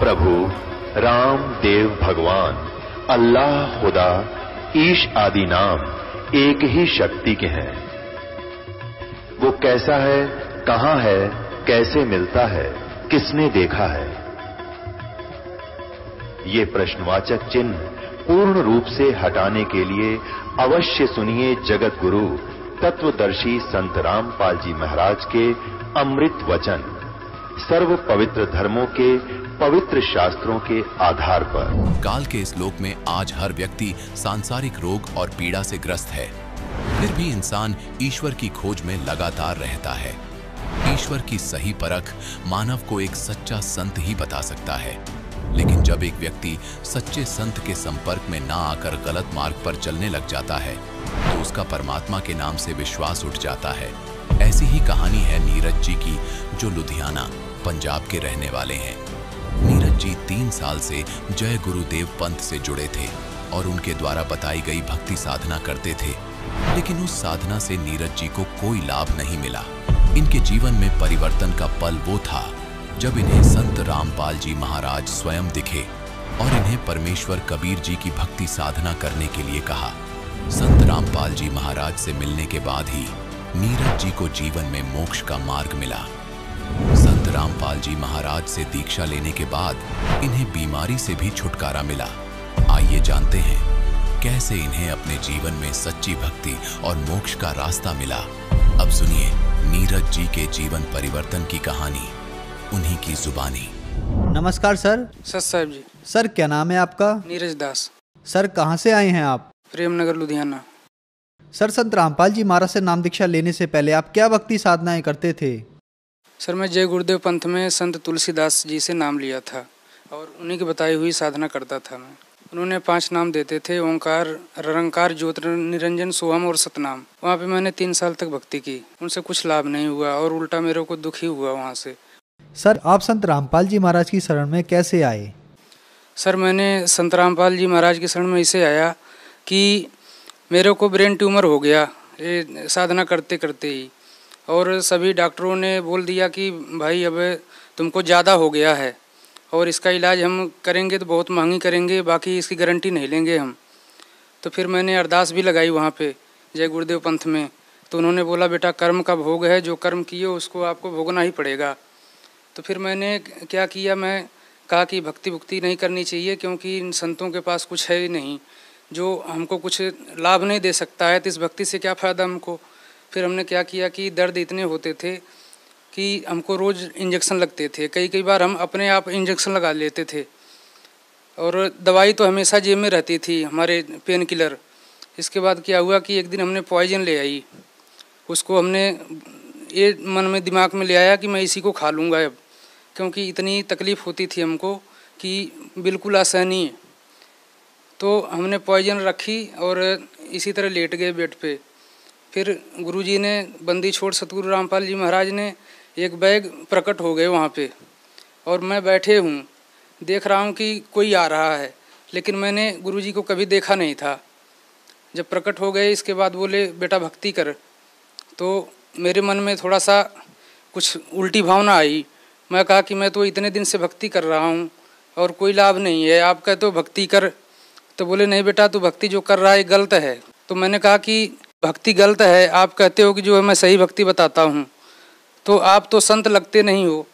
प्रभु राम देव भगवान अल्लाह खुदा ईश आदि नाम एक ही शक्ति के हैं। वो कैसा है, कहां है, कैसे मिलता है, किसने देखा है? ये प्रश्नवाचक चिन्ह पूर्ण रूप से हटाने के लिए अवश्य सुनिए जगत गुरु तत्वदर्शी संत रामपाल जी महाराज के अमृत वचन, सर्व पवित्र धर्मों के पवित्र शास्त्रों के आधार पर। काल के इस लोक में आज हर व्यक्ति सांसारिक रोग और पीड़ा से ग्रस्त है, फिर भी इंसान ईश्वर की खोज में लगातार रहता है। ईश्वर की सही परख मानव को एक सच्चा संत ही बता सकता है, लेकिन जब एक व्यक्ति सच्चे संत के संपर्क में ना आकर गलत मार्ग पर चलने लग जाता है तो उसका परमात्मा के नाम से विश्वास उठ जाता है। ऐसी ही कहानी है नीरज जी की, जो लुधियाना पंजाब के रहने वाले हैं। नीरज जी 3 साल से जय गुरुदेव पंथ से जुड़े थे और उनके द्वारा बताई गई भक्ति साधना करते थे, लेकिन उस साधना से नीरज जी को कोई लाभ नहीं मिला। इनके जीवन में परिवर्तन का पल वो था जब इन्हें संत रामपाल जी महाराज स्वयं दिखे और इन्हें परमेश्वर कबीर जी की भक्ति साधना करने के लिए कहा। संत रामपाल जी महाराज से मिलने के बाद ही नीरज जी को जीवन में मोक्ष का मार्ग मिला। संत रामपाल जी महाराज से दीक्षा लेने के बाद इन्हें बीमारी से भी छुटकारा मिला। आइए जानते हैं कैसे इन्हें अपने जीवन में सच्ची भक्ति और मोक्ष का रास्ता मिला। अब सुनिए नीरज जी के जीवन परिवर्तन की कहानी, उन्हीं की जुबानी। नमस्कार सर। सत साहब जी। सर क्या नाम है आपका? नीरज दास। सर कहाँ से आए हैं आप? प्रेमनगर लुधियाना। सर संत रामपाल जी महाराज से नाम दीक्षा लेने से पहले आप क्या भक्ति साधनाएं करते थे? सर मैं जय गुरुदेव पंथ में संत तुलसीदास जी से नाम लिया था और उन्हीं की बताई हुई साधना करता था मैं। उन्होंने 5 नाम देते थे, ओंकार, निरंकार, ज्योति, निरंजन, सोहम और सतनाम। वहाँ पे मैंने 3 साल तक भक्ति की, उनसे कुछ लाभ नहीं हुआ और उल्टा मेरे को दुख ही हुआ वहाँ से। सर आप संत रामपाल जी महाराज की शरण में कैसे आए? सर मैंने संत रामपाल जी महाराज की शरण में इसे आया कि मेरे को ब्रेन ट्यूमर हो गया ये साधना करते करते ही, और सभी डॉक्टरों ने बोल दिया कि भाई अब तुमको ज़्यादा हो गया है और इसका इलाज हम करेंगे तो बहुत महंगी करेंगे, बाकी इसकी गारंटी नहीं लेंगे हम। तो फिर मैंने अरदास भी लगाई वहाँ पे जय गुरुदेव पंथ में, तो उन्होंने बोला बेटा कर्म का भोग है, जो कर्म किए उसको आपको भोगना ही पड़ेगा। तो फिर मैंने क्या किया, मैं कहा कि भक्ति नहीं करनी चाहिए क्योंकि इन संतों के पास कुछ है ही नहीं जो हमको कुछ लाभ नहीं दे सकता है, तो इस भक्ति से क्या फ़ायदा हमको। फिर हमने क्या किया कि दर्द इतने होते थे कि हमको रोज़ इंजेक्शन लगते थे, कई बार हम अपने आप इंजेक्शन लगा लेते थे और दवाई तो हमेशा जेब में रहती थी हमारे, पेन किलर। इसके बाद क्या हुआ कि एक दिन हमने पॉइजन ले आई, उसको हमने ये मन में दिमाग में ले आया कि मैं इसी को खा लूँगा अब, क्योंकि इतनी तकलीफ़ होती थी हमको कि बिल्कुल असहनीय। तो हमने पॉइजन रखी और इसी तरह लेट गए बेड पे। फिर गुरुजी ने, बंदी छोड़ सतगुरु रामपाल जी महाराज ने एक बैग प्रकट हो गए वहाँ पे, और मैं बैठे हूँ, देख रहा हूँ कि कोई आ रहा है, लेकिन मैंने गुरुजी को कभी देखा नहीं था। जब प्रकट हो गए इसके बाद बोले बेटा भक्ति कर, तो मेरे मन में थोड़ा सा कुछ उल्टी भावना आई। मैं कहा कि मैं तो इतने दिन से भक्ति कर रहा हूँ और कोई लाभ नहीं है, आप कहते हो भक्ति कर। तो बोले नहीं बेटा तू भक्ति जो कर रहा है गलत है। तो मैंने कहा कि भक्ति गलत है, आप कहते हो कि जो है मैं सही भक्ति बताता हूँ, तो आप तो संत लगते नहीं हो,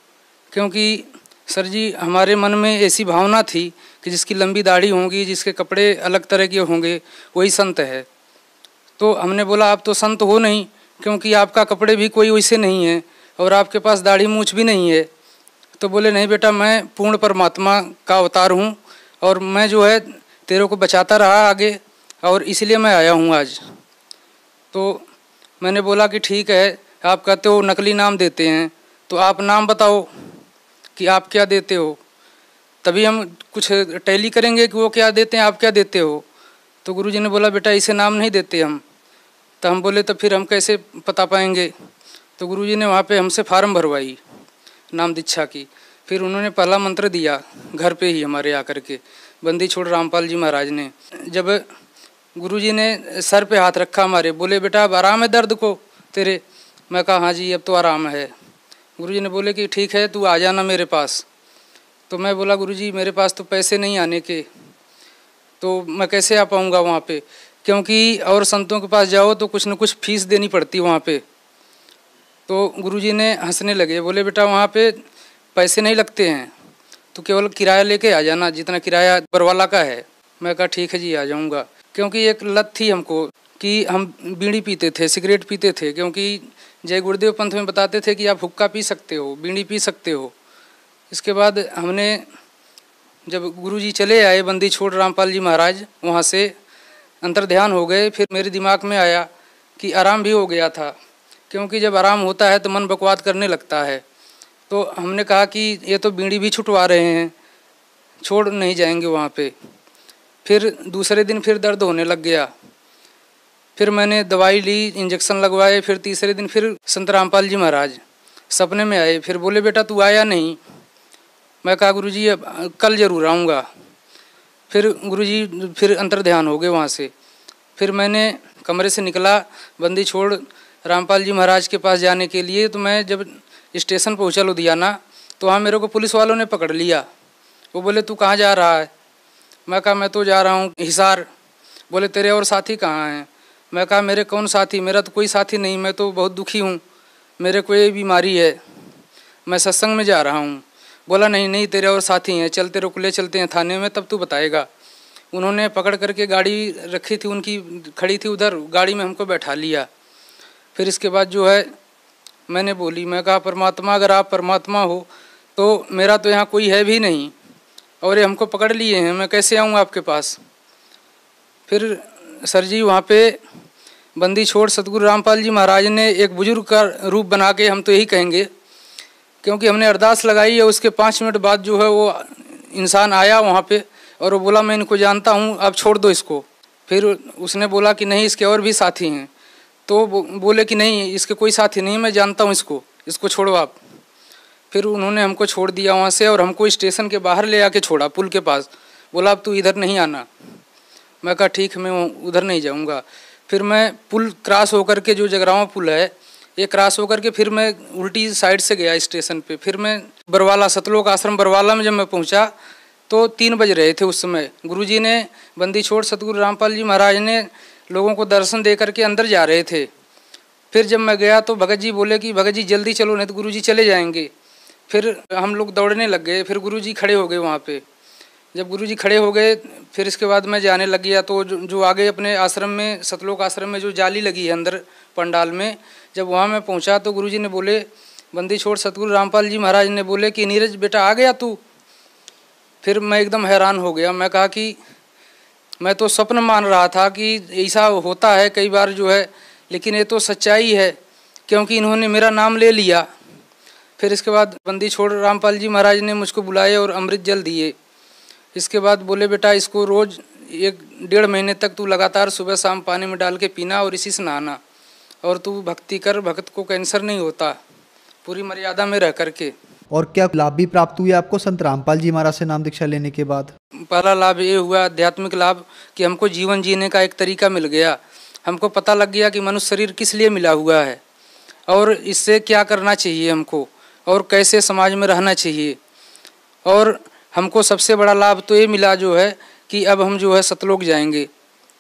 क्योंकि सर जी हमारे मन में ऐसी भावना थी कि जिसकी लंबी दाढ़ी होगी, जिसके कपड़े अलग तरह के होंगे, वही संत है। तो हमने बोला आप तो संत हो नहीं, क्योंकि आपका कपड़े भी कोई वैसे नहीं है और आपके पास दाढ़ी मूछ भी नहीं है। तो बोले नहीं बेटा मैं पूर्ण परमात्मा का अवतार हूँ और मैं जो है तेरे को बचाता रहा आगे, और इसलिए मैं आया हूँ आज। तो मैंने बोला कि ठीक है, आप कहते हो नकली नाम देते हैं, तो आप नाम बताओ कि आप क्या देते हो, तभी हम कुछ टैली करेंगे कि वो क्या देते हैं आप क्या देते हो। तो गुरुजी ने बोला बेटा इसे नाम नहीं देते हम। तो हम बोले तो फिर हम कैसे पता पाएंगे। तो गुरुजी ने वहाँ पे हमसे फार्म भरवाई नाम दीक्षा की। फिर उन्होंने पहला मंत्र दिया घर पे ही हमारे आकर के, बंदी छोड़ रामपाल जी महाराज ने। जब गुरुजी ने सर पे हाथ रखा हमारे, बोले बेटा अब आराम है दर्द को तेरे? मैं कहा हाँ जी अब तो आराम है। गुरुजी ने बोले कि ठीक है तू आ जाना मेरे पास। तो मैं बोला गुरुजी मेरे पास तो पैसे नहीं आने के, तो मैं कैसे आ पाऊँगा वहाँ पे, क्योंकि और संतों के पास जाओ तो कुछ न कुछ फीस देनी पड़ती वहाँ पे। तो गुरुजी ने हंसने लगे, बोले बेटा वहाँ पे पैसे नहीं लगते हैं, तो केवल किराया लेके आ जाना जितना किराया बरवाला का है। मैं कहा ठीक है जी आ जाऊँगा, क्योंकि एक लत थी हमको कि हम बीड़ी पीते थे, सिगरेट पीते थे, क्योंकि जय गुरुदेव पंथ में बताते थे कि आप हुक्का पी सकते हो, बीड़ी पी सकते हो। इसके बाद हमने जब गुरुजी चले आए बंदी छोड़ रामपाल जी महाराज, वहाँ से अंतर ध्यान हो गए। फिर मेरे दिमाग में आया कि आराम भी हो गया था, क्योंकि जब आराम होता है तो मन बकवाद करने लगता है। तो हमने कहा कि ये तो बीड़ी भी छुटवा रहे हैं, छोड़ नहीं जाएंगे वहाँ पे। फिर दूसरे दिन फिर दर्द होने लग गया, फिर मैंने दवाई ली, इंजेक्शन लगवाए। फिर तीसरे दिन फिर संत रामपाल जी महाराज सपने में आए, फिर बोले बेटा तू आया नहीं। मैं कहा गुरुजी अब कल जरूर आऊँगा। फिर गुरुजी फिर अंतर ध्यान हो गए वहाँ से। फिर मैंने कमरे से निकला बंदी छोड़ रामपाल जी महाराज के पास जाने के लिए। तो मैं जब स्टेशन पहुँचा लुधियाना, तो वहाँ मेरे को पुलिस वालों ने पकड़ लिया। वो बोले तू कहाँ जा रहा है? मैं कहा मैं तो जा रहा हूँ हिसार। बोले तेरे और साथी कहाँ हैं? मैं कहा मेरे कौन साथी, मेरा तो कोई साथी नहीं, मैं तो बहुत दुखी हूँ, मेरे को ये बीमारी है, मैं सत्संग में जा रहा हूँ। बोला नहीं नहीं तेरे और साथी हैं, चल तेरे को ले चलते हैं थाने में, तब तू बताएगा। उन्होंने पकड़ करके गाड़ी रखी थी उनकी, खड़ी थी उधर, गाड़ी में हमको बैठा लिया। फिर इसके बाद जो है मैंने बोली, मैं कहा परमात्मा अगर आप परमात्मा हो तो मेरा तो यहाँ कोई है भी नहीं, और ये हमको पकड़ लिए हैं, मैं कैसे आऊँ आपके पास? फिर सर जी वहाँ पे बंदी छोड़ सतगुरु रामपाल जी महाराज ने एक बुजुर्ग का रूप बना के, हम तो यही कहेंगे, क्योंकि हमने अरदास लगाई है, उसके 5 मिनट बाद जो है वो इंसान आया वहाँ पे और वो बोला मैं इनको जानता हूँ, आप छोड़ दो इसको। फिर उसने बोला कि नहीं इसके और भी साथी हैं, तो बोले कि नहीं इसके कोई साथी नहीं, मैं जानता हूँ इसको छोड़ो आप। फिर उन्होंने हमको छोड़ दिया वहाँ से, और हमको स्टेशन के बाहर ले आके छोड़ा पुल के पास। बोला अब तू इधर नहीं आना। मैं कहा ठीक है मैं उधर नहीं जाऊँगा। फिर मैं पुल क्रॉस होकर के, जो जगरावा पुल है ये क्रॉस होकर के, फिर मैं उल्टी साइड से गया स्टेशन पे। फिर मैं बरवाला, सतलोक आश्रम बरवाला में जब मैं पहुँचा तो 3 बज रहे थे उस समय। गुरुजी ने, बंदी छोड़ सतगुरु रामपाल जी महाराज ने लोगों को दर्शन दे करके अंदर जा रहे थे। फिर जब मैं गया तो भगत जी बोले कि भगत जी जल्दी चलो नहीं तो गुरुजी चले जाएंगे। फिर हम लोग दौड़ने लग गए, फिर गुरुजी खड़े हो गए वहाँ पे। जब गुरुजी खड़े हो गए फिर इसके बाद मैं जाने लग गया। तो जो आगे अपने आश्रम में, सतलोक आश्रम में जो जाली लगी है अंदर पंडाल में, जब वहाँ मैं पहुँचा तो गुरुजी ने बोले, बंदी छोड़ सतगुरु रामपाल जी महाराज ने बोले कि नीरज बेटा आ गया तू? फिर मैं एकदम हैरान हो गया। मैं कहा कि मैं तो स्वप्न मान रहा था कि ऐसा होता है कई बार जो है, लेकिन ये तो सच्चाई है, क्योंकि इन्होंने मेरा नाम ले लिया। फिर इसके बाद बंदी छोड़ रामपाल जी महाराज ने मुझको बुलाए और अमृत जल दिए। इसके बाद बोले बेटा इसको रोज़ 1-1.5 महीने तक तू लगातार सुबह शाम पानी में डाल के पीना और इसी से नहाना, और तू भक्ति कर, भक्त को कैंसर नहीं होता, पूरी मर्यादा में रह करके। और क्या लाभ भी प्राप्त हुए आपको संत रामपाल जी महाराज से नाम दीक्षा लेने के बाद? पहला लाभ ये हुआ आध्यात्मिक लाभ कि हमको जीवन जीने का एक तरीका मिल गया। हमको पता लग गया कि मनुष्य शरीर किस लिए मिला हुआ है और इससे क्या करना चाहिए हमको, और कैसे समाज में रहना चाहिए। और हमको सबसे बड़ा लाभ तो ये मिला जो है कि अब हम जो है सतलोक जाएंगे,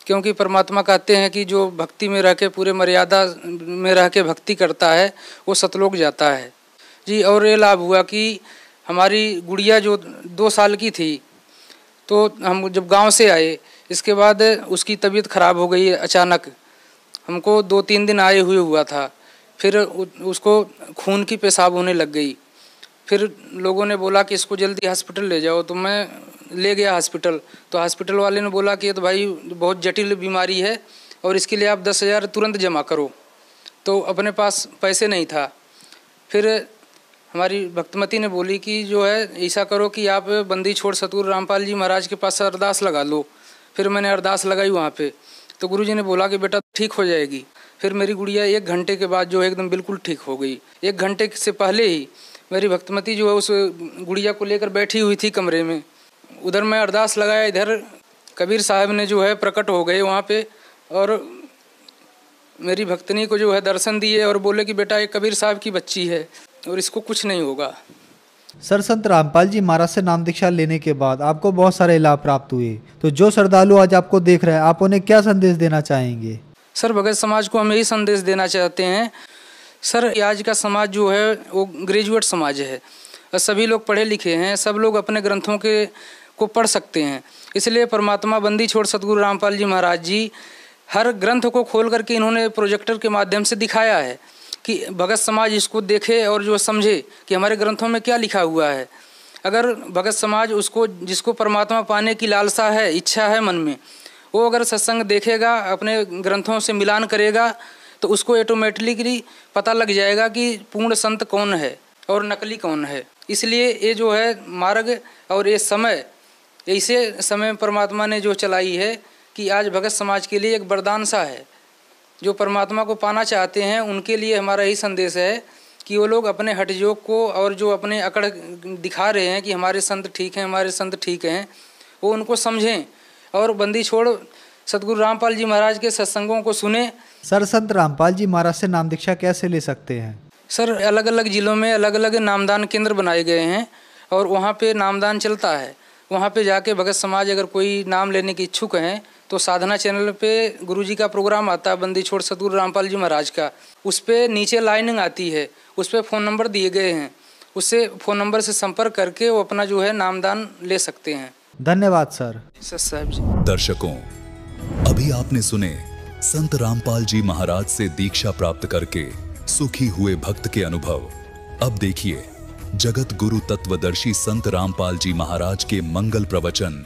क्योंकि परमात्मा कहते हैं कि जो भक्ति में रह के, पूरे मर्यादा में रह के भक्ति करता है वो सतलोक जाता है जी। और ये लाभ हुआ कि हमारी गुड़िया जो 2 साल की थी, तो हम जब गांव से आए इसके बाद उसकी तबीयत ख़राब हो गई अचानक। हमको 2-3 दिन आए हुए हुआ था, फिर उसको खून की पेशाब होने लग गई। फिर लोगों ने बोला कि इसको जल्दी हॉस्पिटल ले जाओ, तो मैं ले गया हॉस्पिटल। तो हॉस्पिटल वाले ने बोला कि ये तो भाई बहुत जटिल बीमारी है और इसके लिए आप 10,000 तुरंत जमा करो। तो अपने पास पैसे नहीं था। फिर हमारी भक्तमती ने बोली कि जो है ऐसा करो कि आप बंदी छोड़ सतगुरु रामपाल जी महाराज के पास अरदास लगा लो। फिर मैंने अरदास लगाई वहाँ पे, तो गुरुजी ने बोला कि बेटा ठीक हो जाएगी। फिर मेरी गुड़िया 1 घंटे के बाद जो है एकदम बिल्कुल ठीक हो गई। 1 घंटे से पहले ही मेरी भक्तमती जो है उस गुड़िया को लेकर बैठी हुई थी कमरे में। उधर मैं अरदास लगाया, इधर कबीर साहब ने जो है प्रकट हो गए वहाँ पे, और मेरी भक्तनी को जो है दर्शन दिए और बोले कि बेटा ये कबीर साहब की बच्ची है और इसको कुछ नहीं होगा। सर, संत रामपाल जी महाराज से नाम दीक्षा लेने के बाद आपको बहुत सारे लाभ प्राप्त हुए, तो जो श्रद्धालु आज आपको देख रहे हैं, आप उन्हें क्या संदेश देना चाहेंगे? सर, भगत समाज को हम यही संदेश देना चाहते हैं। सर, आज का समाज जो है वो ग्रेजुएट समाज है, सभी लोग पढ़े लिखे हैं, सब लोग अपने ग्रंथों को पढ़ सकते हैं। इसलिए परमात्मा बंदी छोड़ सतगुरु रामपाल जी महाराज जी हर ग्रंथ को खोल करके इन्होंने प्रोजेक्टर के माध्यम से दिखाया है कि भगत समाज इसको देखे और जो समझे कि हमारे ग्रंथों में क्या लिखा हुआ है। अगर भगत समाज उसको, जिसको परमात्मा पाने की लालसा है, इच्छा है मन में, वो अगर सत्संग देखेगा, अपने ग्रंथों से मिलान करेगा, तो उसको ऑटोमेटिकली पता लग जाएगा कि पूर्ण संत कौन है और नकली कौन है। इसलिए ये जो है मार्ग और ये समय, ऐसे समय परमात्मा ने जो चलाई है कि आज भगत समाज के लिए एक वरदान सा है। जो परमात्मा को पाना चाहते हैं उनके लिए हमारा यही संदेश है कि वो लोग अपने हठयोग को और जो अपने अकड़ दिखा रहे हैं कि हमारे संत ठीक हैं, हमारे संत ठीक हैं, वो उनको समझें और बंदी छोड़ सतगुरु रामपाल जी महाराज के सत्संगों को सुने। सर, संत रामपाल जी महाराज से नाम दीक्षा कैसे ले सकते हैं? सर, अलग अलग जिलों में अलग अलग नामदान केंद्र बनाए गए हैं और वहाँ पे नामदान चलता है। वहाँ पे जाके भगत समाज अगर कोई नाम लेने की इच्छुक हैं तो साधना चैनल पे गुरुजी का प्रोग्राम आता है, बंदी छोड़ सतगुरु रामपाल जी महाराज का। उस पर नीचे लाइनिंग आती है, उस पर फ़ोन नंबर दिए गए हैं, उससे फ़ोन नंबर से संपर्क करके वो अपना जो है नामदान ले सकते हैं। धन्यवाद सर। साहब जी। दर्शकों, अभी आपने सुने संत रामपाल जी महाराज से दीक्षा प्राप्त करके सुखी हुए भक्त के अनुभव। अब देखिए जगत गुरु तत्वदर्शी संत रामपाल जी महाराज के मंगल प्रवचन।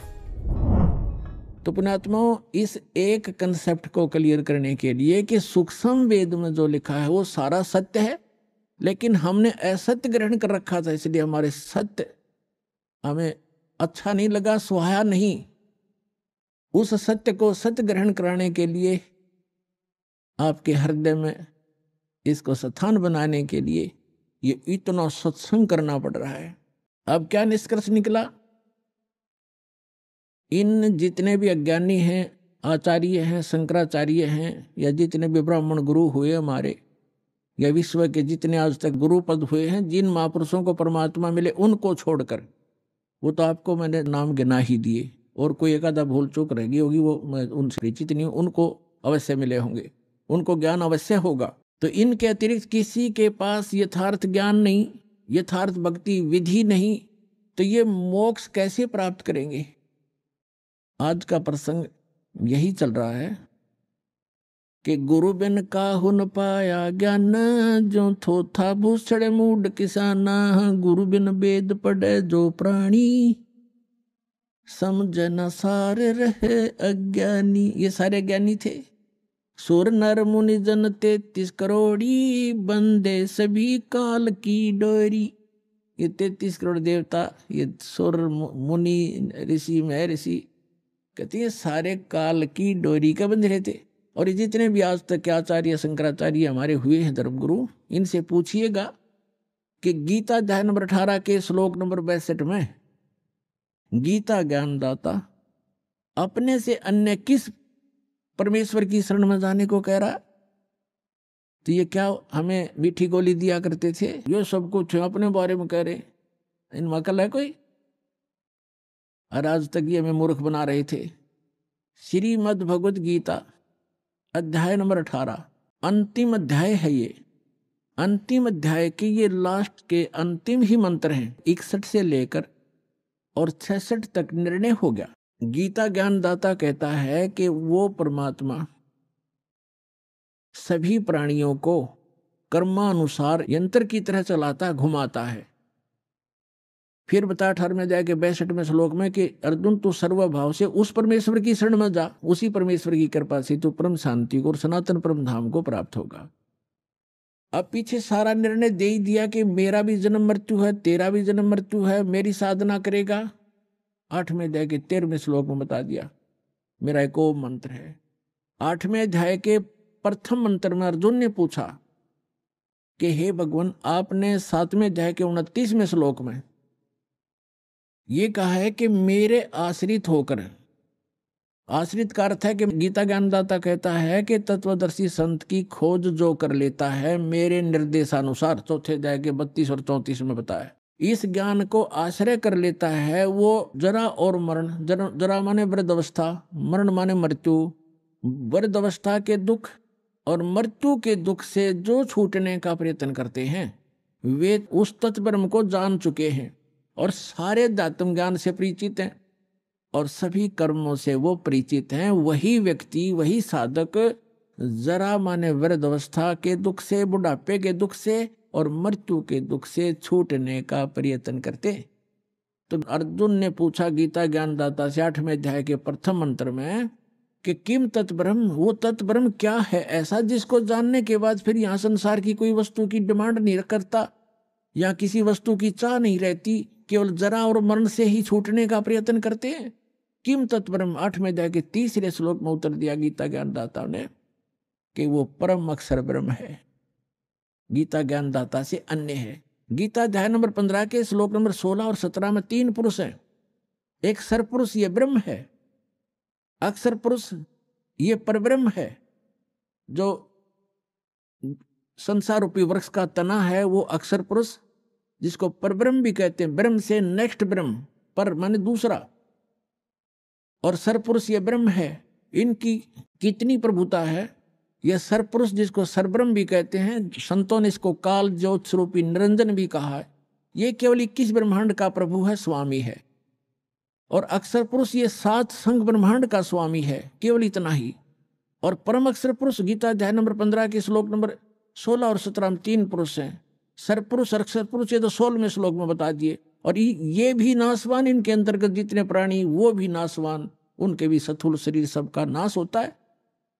तो पुण्यात्माओं, इस एक कंसेप्ट को क्लियर करने के लिए कि सूक्ष्म वेद में जो लिखा है वो सारा सत्य है, लेकिन हमने असत्य ग्रहण कर रखा था, इसलिए हमारे सत्य हमें अच्छा नहीं लगा, सुहाया नहीं। उस सत्य को सत्य ग्रहण कराने के लिए आपके हृदय में इसको स्थान बनाने के लिए ये इतना सत्संग करना पड़ रहा है। अब क्या निष्कर्ष निकला? इन जितने भी अज्ञानी हैं, आचार्य हैं, शंकराचार्य हैं, या जितने भी ब्राह्मण गुरु हुए हमारे, या विश्व के जितने आज तक गुरु पद हुए हैं, जिन महापुरुषों को परमात्मा मिले उनको छोड़कर, वो तो आपको मैंने नाम गिना ही दिए, और कोई एक आधा भूल चूक रह गई होगी, वो मैं उनसे परिचित नहीं हूँ, उनको अवश्य मिले होंगे, उनको ज्ञान अवश्य होगा। तो इनके अतिरिक्त किसी के पास यथार्थ ज्ञान नहीं, यथार्थ भक्ति विधि नहीं, तो ये मोक्ष कैसे प्राप्त करेंगे? आज का प्रसंग यही चल रहा है कि गुरु बिन काहू न पाया ज्ञान, जो थोथा भूषण मूड किसाना, गुरु बिन वेद पढ़े जो प्राणी, समझ न सार रहे अज्ञानी। ये सारे ज्ञानी थे। सुर नर मुनि जन 33 करोड़ी, बंदे सभी काल की डोरी। ये 33 करोड़ देवता, ये सुर मुनि ऋषि महर्षि, कहते हैं सारे काल की डोरी का बंध रहे थे। और ये जितने भी आज तक आचार्य शंकराचार्य हमारे हुए हैं धर्मगुरु, इनसे पूछिएगा कि गीता अध्याय नंबर 18 के श्लोक नंबर 62 में गीता ज्ञानदाता अपने से अन्य किस परमेश्वर की शरण में जाने को कह रहा? तो ये क्या हमें मीठी गोली दिया करते थे? ये सब कुछ अपने बारे में कह रहे, इनमें अकल है कोई? और आज तक ये हमें मूर्ख बना रहे थे। श्रीमद् भगवद गीता अध्याय नंबर 18 अंतिम अध्याय है। ये अंतिम अध्याय के ये लास्ट के अंतिम ही मंत्र हैं। 61 से लेकर और 66 तक निर्णय हो गया। गीता ज्ञानदाता कहता है कि वो परमात्मा सभी प्राणियों को कर्मानुसार यंत्र की तरह चलाता, घुमाता है। फिर बता 18 में जाके 62वें श्लोक में कि अर्जुन तू सर्वभाव से उस परमेश्वर की शरण में जा, उसी परमेश्वर की कृपा से तू परम शांति को और सनातन परम धाम को प्राप्त होगा। अब पीछे सारा निर्णय दे ही दिया कि मेरा भी जन्म मृत्यु है, तेरा भी जन्म मृत्यु है, मेरी साधना करेगा। 8वें अध्याय के 13वें श्लोक में बता दिया मेरा एक ओम मंत्र है। 8वें अध्याय के प्रथम मंत्र में अर्जुन ने पूछा कि हे भगवान, आपने 7वें अध्याय के 29वें श्लोक में ये कहा है कि मेरे आश्रित होकर, आश्रित का अर्थ है कि गीता ज्ञानदाता कहता है कि तत्वदर्शी संत की खोज जो कर लेता है मेरे निर्देशानुसार, चौथे अध्याय के 32 और 34 में बताया, इस ज्ञान को आश्रय कर लेता है, वो जरा और मरण, जरा माने वृद्धावस्था, मरण माने मृत्यु, वृद्धावस्था के दुख और मृत्यु के दुख से जो छूटने का प्रयत्न करते हैं वे उस तत्व ब्रह्म को जान चुके हैं और सारे आत्म ज्ञान से परिचित हैं और सभी कर्मों से वो परिचित हैं। वही व्यक्ति, वही साधक जरा माने वृद्धावस्था के दुख से, बुढ़ापे के दुख से और मृत्यु के दुख से छूटने का प्रयत्न करते। तो अर्जुन ने पूछा गीता ज्ञानदाता से 8वें अध्याय के प्रथम मंत्र में कि किम तत्ब्रह्म, वो तत्ब्रह्म क्या है ऐसा जिसको जानने के बाद फिर यहाँ संसार की कोई वस्तु की डिमांड नहीं करता या किसी वस्तु की चाह नहीं रहती, केवल जरा और मरण से ही छूटने का प्रयत्न करते हैं। किम तत्ब्रह्म 8वें अध्याय के 3रे श्लोक में उत्तर दिया गीता ज्ञानदाता ने कि वो परम अक्षर ब्रह्म है, गीता ज्ञानदाता से अन्य है। गीता अध्याय नंबर 15 के श्लोक नंबर 16 और 17 में 3 पुरुष हैं। एक सरपुरुष ये ब्रह्म है, अक्षर पुरुष ये परब्रह्म है, जो संसार रूपी वृक्ष का तना है वो अक्षर पुरुष, जिसको परब्रह्म भी कहते हैं। ब्रह्म से नेक्स्ट ब्रह्म, पर माने दूसरा, और सरपुरुष ये ब्रह्म है। इनकी कितनी प्रभुता है। यह सरपुरुष जिसको सरब्रह्म भी कहते हैं, संतों ने इसको काल ज्योत स्वरूपी निरंजन भी कहा है। ये केवल 21 ब्रह्मांड का प्रभु है, स्वामी है। और अक्षर पुरुष ये 7 संघ ब्रह्मांड का स्वामी है, केवल इतना ही। और परम अक्षर पुरुष गीता अध्याय नंबर 15 के श्लोक नंबर 16 और 17 में 3 पुरुष हैं। सरपुरुष और अक्षर पुरुष ये तो 16वें श्लोक में बता दिए। और ये भी नाशवान, इनके अंतर्गत जितने प्राणी वो भी नाशवान, उनके भी स्थूल शरीर सबका नाश होता है।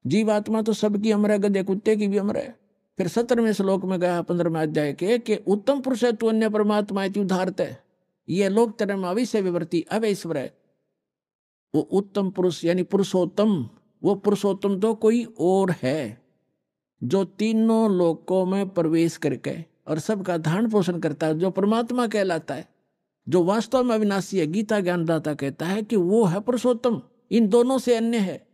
जीवात्मा तो सबकी अमर है, गधे कुत्ते की भी अमर है। फिर 17वें श्लोक में गया 15वें अध्याय के कि उत्तम पुरुष है तू अन्य परमात्मा उदाहरत है, ये लोक तरम अविश्य विवर्ती अवैश्वर है। वो उत्तम पुरुष यानी पुरुषोत्तम, वो पुरुषोत्तम तो कोई और है जो तीनों लोकों में प्रवेश करके और सबका धारण पोषण करता है, जो परमात्मा कहलाता है, जो वास्तव में अविनाशी है। गीता ज्ञानदाता कहता है कि वो है पुरुषोत्तम, इन दोनों से अन्य है।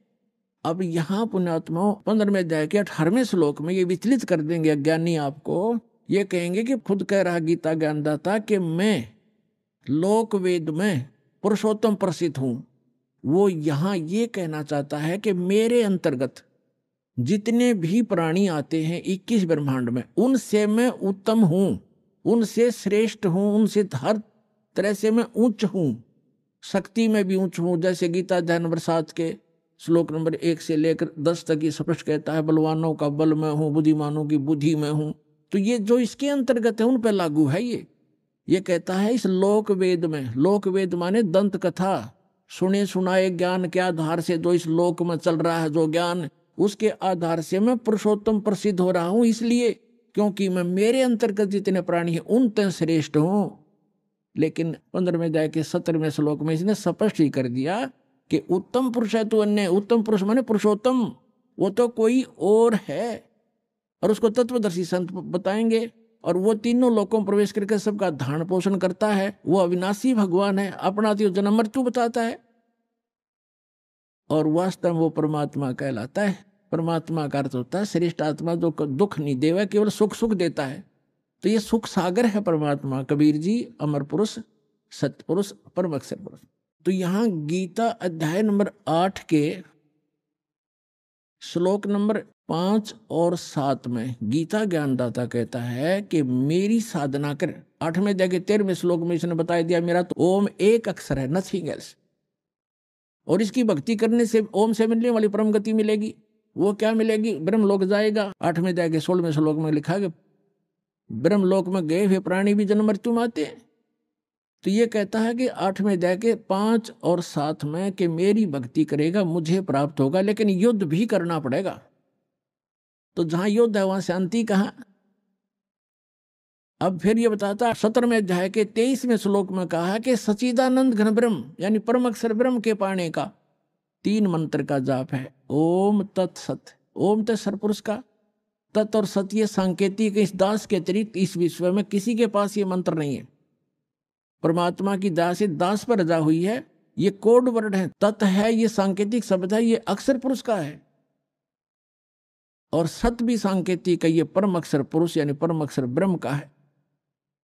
अब यहाँ पुण्यात्माओं 15वें अध्याय के 18वें श्लोक में ये विचलित कर देंगे अज्ञानी आपको। ये कहेंगे कि खुद कह रहा गीता ज्ञानदाता कि मैं लोक वेद में पुरुषोत्तम प्रसिद्ध हूं। वो यहाँ ये कहना चाहता है कि मेरे अंतर्गत जितने भी प्राणी आते हैं 21 ब्रह्मांड में, उनसे मैं उत्तम हूं, उनसे श्रेष्ठ हूं, उनसे हर तरह से मैं उच्च हूं, शक्ति में भी उच्च हूं। जैसे गीता अध्याय नंबर 7 के श्लोक नंबर 1 से लेकर 10 तक ये स्पष्ट कहता है, बलवानों का बल में हूं, बुद्धिमानों की बुद्धि में हूं। तो ये जो इसके अंतर्गत है उन पर लागू है। ये कहता है इस लोक वेद में, लोक वेद माने दंत कथा, सुने सुनाए ज्ञान के आधार से जो इस लोक में चल रहा है, जो ज्ञान, उसके आधार से मैं पुरुषोत्तम प्रसिद्ध हो रहा हूं। इसलिए क्योंकि मैं मेरे अंतर्गत जितने प्राणी हैं उन तक श्रेष्ठ हूं। लेकिन 15वें अध्याय के 17वें श्लोक में इसने स्पष्ट ही कर दिया कि उत्तम पुरुष है तो अन्य, उत्तम पुरुष माने पुरुषोत्तम, वो तो कोई और है। और उसको तत्वदर्शी संत बताएंगे। और वो तीनों लोकों में प्रवेश करके सबका धारण पोषण करता है। वो अविनाशी भगवान है, अपना तो जन्म मृत्यु बताता है और वास्तव में वो परमात्मा कहलाता है। परमात्मा का अर्थ होता है श्रेष्ठ आत्मा, जो दुख नहीं देवा, केवल सुख सुख देता है। तो ये सुख सागर है परमात्मा। कबीर जी अमर पुरुष, सत्य पुरुष, परम अक्षर पुरुष। तो यहाँ गीता अध्याय नंबर 8 के श्लोक नंबर 5 और 7 में गीता ज्ञानदाता कहता है कि मेरी साधना कर। 8वें अध्याय के 13वें श्लोक में इसने बता दिया मेरा तो ओम एक अक्षर है, नथिंग एल्स। और इसकी भक्ति करने से ओम से मिलने वाली परम गति मिलेगी। वो क्या मिलेगी? ब्रह्म लोक जाएगा। 8वें अध्याय के 16वें श्लोक में लिखा कि ब्रह्म लोक में गए हुए प्राणी भी जन्म मृत्यु में आते हैं। तो ये कहता है कि 8वें अध्याय के 5 और 7 में कि मेरी भक्ति करेगा मुझे प्राप्त होगा, लेकिन युद्ध भी करना पड़ेगा। तो जहां युद्ध है वहां शांति कहां? अब फिर ये बताता है 17वें अध्याय के 23वें श्लोक में कहा कि सच्चिदानंद घन ब्रह्म यानी परम अक्षर ब्रह्म के पाने का 3 मंत्र का जाप है। ओम तत्सत। ओम तो सरपुरुष का, तत् और सत ये सांकेतिक, इस दास के अतिरिक्त इस विश्व में किसी के पास ये मंत्र नहीं है। परमात्मा की दया से दास पर रजा हुई है। ये कोड वर्ड है। तत् है ये सांकेतिक शब्द है, ये अक्षर पुरुष का है। और सत भी सांकेतिक है, ये परम अक्षर पुरुष यानी परम अक्षर ब्रह्म का है।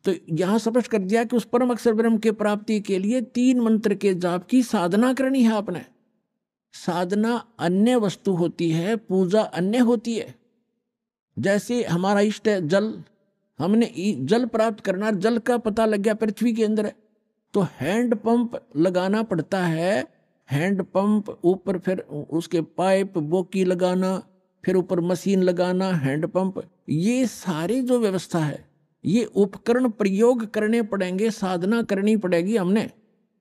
तो यहां स्पष्ट कर दिया कि उस परम अक्षर ब्रह्म के प्राप्ति के लिए 3 मंत्र के जाप की साधना करनी है आपने। साधना अन्य वस्तु होती है, पूजा अन्य होती है। जैसे हमारा इष्ट है जल, हमने जल प्राप्त करना, जल का पता लग गया पृथ्वी के अंदर है, तो हैंड पंप लगाना पड़ता है। हैंड पंप ऊपर फिर उसके पाइप बोकी लगाना, फिर ऊपर मशीन लगाना, हैंड पंप, ये सारी जो व्यवस्था है, ये उपकरण प्रयोग करने पड़ेंगे, साधना करनी पड़ेगी हमने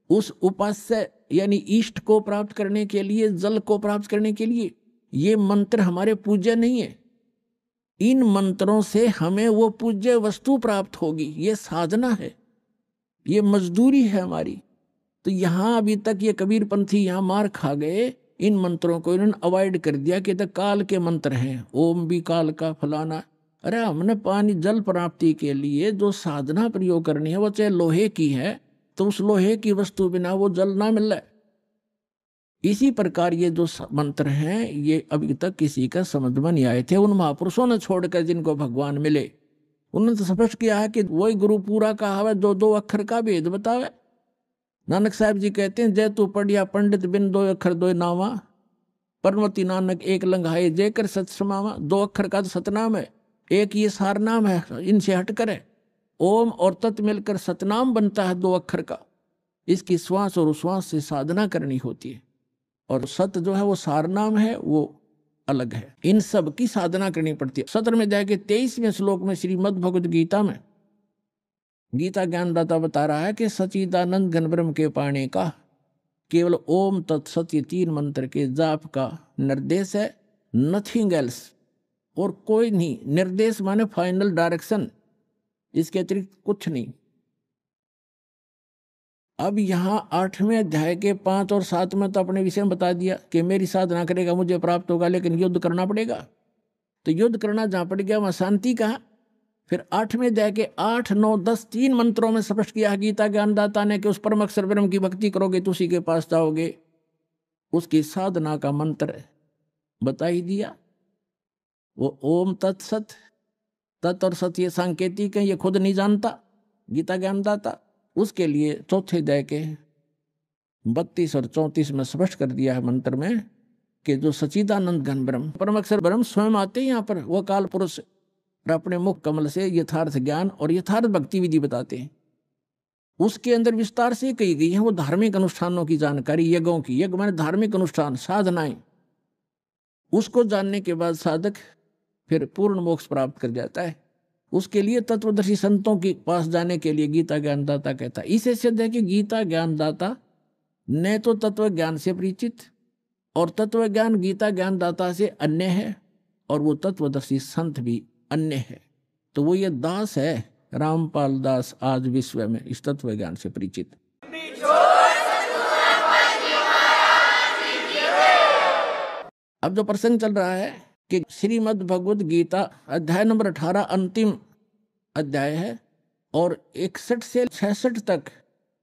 उस उपास्य यानी इष्ट को प्राप्त करने के लिए, जल को प्राप्त करने के लिए। ये मंत्र हमारे पूज्य नहीं है, इन मंत्रों से हमें वो पूज्य वस्तु प्राप्त होगी, ये साधना है, ये मजदूरी है हमारी। तो यहां अभी तक ये कबीरपंथी यहां मार खा गए, इन मंत्रों को इन्होंने अवॉइड कर दिया कि तो काल के मंत्र हैं, ओम भी काल का फलाना। अरे हमने पानी जल प्राप्ति के लिए जो साधना प्रयोग करनी है वो चाहे लोहे की है, तो उस लोहे की वस्तु बिना वो जल ना मिल रहा है। इसी प्रकार ये जो मंत्र हैं ये अभी तक किसी का समझ में नहीं आए थे। उन महापुरुषों ने छोड़कर जिनको भगवान मिले, उन्होंने तो स्पष्ट किया है कि वही गुरु पूरा कहा है जो 2 अक्षर का भेद बतावे। नानक साहब जी कहते हैं, जय तू पढ़िया पंडित बिन 2 अक्षर 2 नामा, परमति नानक एक लंघाए जय कर सत समावा। 2 अक्षर का तो सतनाम है, एक ये सार नाम है, इनसे हट कर है। ओम और तत् मिलकर सतनाम बनता है 2 अक्षर का। इसकी श्वास और उश्वास से साधना करनी होती है, और सत जो है वो सार नाम है, वो अलग है। इन सब की साधना करनी पड़ती है। 17 में जाके 23वें श्लोक में श्रीमद् भगवद गीता में गीता ज्ञानदाता बता रहा है कि सच्चिदानंद घन ब्रह्म के पाने का केवल ओम तत्सत ये 3 मंत्र के जाप का निर्देश है, नथिंग एल्स, और कोई नहीं। निर्देश माने फाइनल डायरेक्शन, इसके अतिरिक्त कुछ नहीं। अब यहां 8वें अध्याय के 5 और 7 में तो अपने विषय में बता दिया कि मेरी साधना करेगा मुझे प्राप्त होगा, लेकिन युद्ध करना पड़ेगा। तो युद्ध करना जहां पड़ गया वहां शांति कहा। फिर 8वें अध्याय के 8, 9, 10 3 मंत्रों में स्पष्ट किया गीता ज्ञानदाता ने कि उस परम अक्षर ब्रह्म की भक्ति करोगे तो उसी के पास जाओगे। उसकी साधना का मंत्र बता ही दिया, वो ओम तत्सत। तत् और सत ये सांकेतिक है, ये खुद नहीं जानता गीता ज्ञानदाता। उसके लिए 4थे अध्याय के 32 और 34 में स्पष्ट कर दिया है मंत्र में कि जो सच्चिदानंद घन ब्रह्म परम अक्षर ब्रह्म स्वयं आते हैं यहाँ पर, वो काल पुरुष, और अपने मुख कमल से यथार्थ ज्ञान और यथार्थ भक्ति विधि बताते हैं। उसके अंदर विस्तार से कही गई है वो धार्मिक अनुष्ठानों की जानकारी, यज्ञों की। यज्ञ माने धार्मिक अनुष्ठान, साधनाएं। उसको जानने के बाद साधक फिर पूर्ण मोक्ष प्राप्त कर जाता है। उसके लिए तत्वदर्शी संतों के पास जाने के लिए गीता ज्ञानदाता कहता है। इसे सिद्ध है कि गीता ज्ञानदाता न तो तत्व ज्ञान से परिचित, और तत्व ज्ञान गीता ज्ञानदाता से अन्य है, और वो तत्वदर्शी संत भी अन्य है। तो वो ये दास है, रामपाल दास, आज विश्व में इस तत्व ज्ञान से परिचित। अब जो प्रसंग चल रहा है कि श्रीमद् भगवद गीता अध्याय नंबर 18 अंतिम अध्याय है, और 61 से 66 तक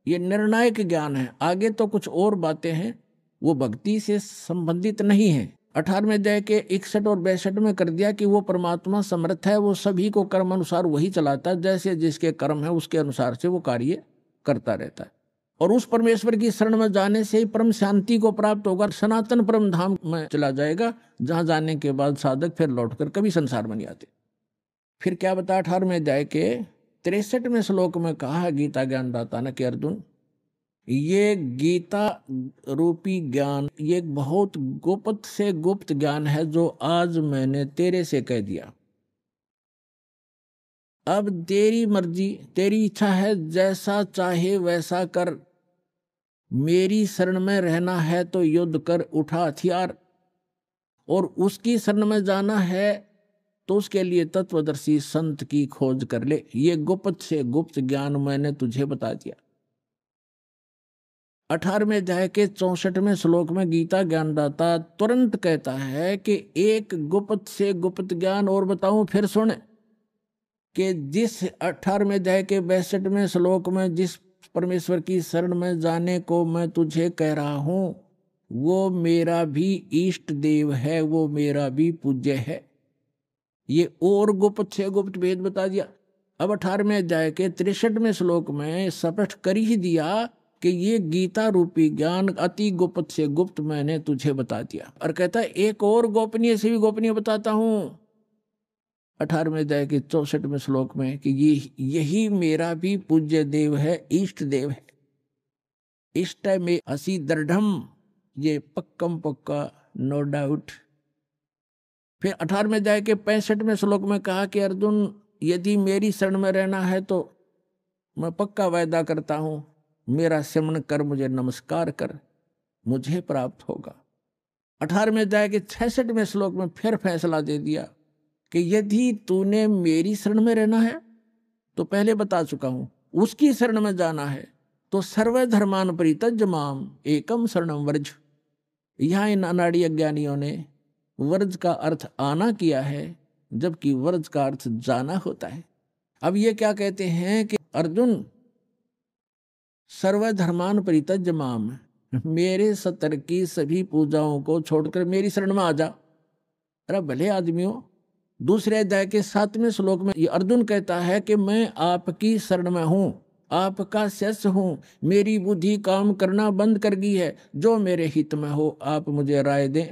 ये निर्णायक ज्ञान है। आगे तो कुछ और बातें हैं, वो भक्ति से संबंधित नहीं है। 18वें अध्याय के 61 और 62 में कर दिया कि वो परमात्मा समर्थ है, वो सभी को कर्म अनुसार वही चलाता है, जैसे जिसके कर्म है उसके अनुसार से वो कार्य करता रहता है। और उस परमेश्वर की शरण में जाने से ही परम शांति को प्राप्त होगा, सनातन परम धाम में चला जाएगा, जहां जाने के बाद साधक फिर लौटकर कभी संसार में नहीं आते। फिर क्या बता 18वें अध्याय के 63वें श्लोक में कहा है गीता ज्ञानदाता ने कि अर्जुन, ये गीता रूपी ज्ञान ये एक बहुत गुप्त से गुप्त ज्ञान है जो आज मैंने तेरे से कह दिया। अब तेरी मर्जी, तेरी इच्छा है, जैसा चाहे वैसा कर। मेरी शरण में रहना है तो युद्ध कर, उठा हथियार, और उसकी शरण में जाना है तो उसके लिए तत्वदर्शी संत की खोज कर ले। ये गुप्त से गुप्त ज्ञान मैंने तुझे बता दिया। 18वें अध्याय के 64वें श्लोक में गीता ज्ञानदाता तुरंत कहता है कि एक गुप्त से गुप्त ज्ञान और बताऊं, फिर सुन कि जिस 18वें अध्याय के 62वें श्लोक में जिस परमेश्वर की शरण में जाने को मैं तुझे कह रहा हूं, वो मेरा भी इष्ट देव है, वो मेरा भी पूज्य है। ये और गुप्त से गुप्त भेद बता दिया। अब 18वें अध्याय के 63वें श्लोक में स्पष्ट कर ही दिया कि ये गीता रूपी ज्ञान अति गुप्त से गुप्त मैंने तुझे बता दिया। और कहता है एक और गोपनीय से भी गोपनीय बताता हूं 18वें अध्याय के 64वें श्लोक में कि यही मेरा भी पूज्य देव है, इष्ट देव है। इष्ट में असी दृढ़म, ये पक्कम पक्का, नो डाउट। फिर 18वें अध्याय के 65वें श्लोक में कहा कि अर्जुन यदि मेरी शरण में रहना है तो मैं पक्का वायदा करता हूं, मेरा सिमरन कर, मुझे नमस्कार कर, मुझे प्राप्त होगा। 18वें अध्याय के 66वें श्लोक में फिर फैसला दे दिया कि यदि तूने मेरी शरण में रहना है तो पहले बता चुका हूं, उसकी शरण में जाना है तो सर्वधर्मान परित्यज्य माम एकम शरणम व्रज। यहां इन अनाड़ी अज्ञानियों ने व्रज का अर्थ आना किया है, जबकि व्रज का अर्थ जाना होता है। अब ये क्या कहते हैं कि अर्जुन सर्वधर्मान परित्यज्य माम, मेरे सतर की सभी पूजाओं को छोड़कर मेरी शरण में आ जा। अरे भले आदमियों, दूसरे अध्याय के 7वें श्लोक में ये अर्जुन कहता है कि मैं आपकी शरण में हूं, आपका शिष्य हूं, मेरी बुद्धि काम करना बंद कर गई है, जो मेरे हित में हो आप मुझे राय दें।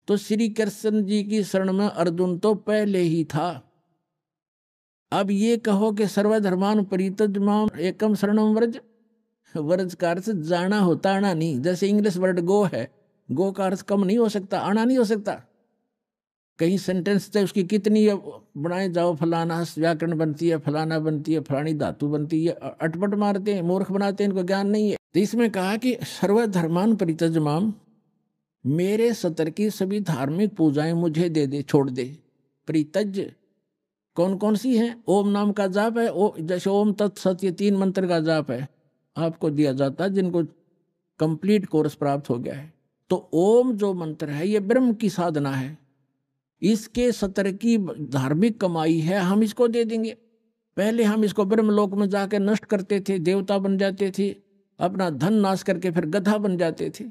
तो श्री कृष्ण जी की शरण में अर्जुन तो पहले ही था। अब ये कहो कि सर्वधर्मान परित्यज्य माम एकम शरणम व्रज, व्रज का अर्थ जाना होता, आना नहीं। जैसे इंग्लिश वर्ड गो है, गो का अर्थ कम नहीं हो सकता, आना नहीं हो सकता। कहीं सेंटेंस से उसकी कितनी बनाए जाओ, फलाना व्याकरण बनती है, फलाना बनती है, फलानी धातु बनती है, अटपट मारते हैं, मूर्ख बनाते हैं, इनको ज्ञान नहीं है। तो इसमें कहा कि सर्वधर्मान परित्यज्य माम, मेरे सतर की सभी धार्मिक पूजाएं मुझे दे दे, छोड़ दे। परित्यज्य कौन कौन सी हैं? ओम नाम का जाप है, जैसे ओम तत्सत, ये 3 मंत्र का जाप है, आपको दिया जाता है जिनको कंप्लीट कोर्स प्राप्त हो गया है। तो ओम जो मंत्र है ये ब्रह्म की साधना है, इसके सतर की धार्मिक कमाई है, हम इसको दे देंगे। पहले हम इसको ब्रह्मलोक में जाकर नष्ट करते थे, देवता बन जाते थे, अपना धन नाश करके फिर गधा बन जाते थे।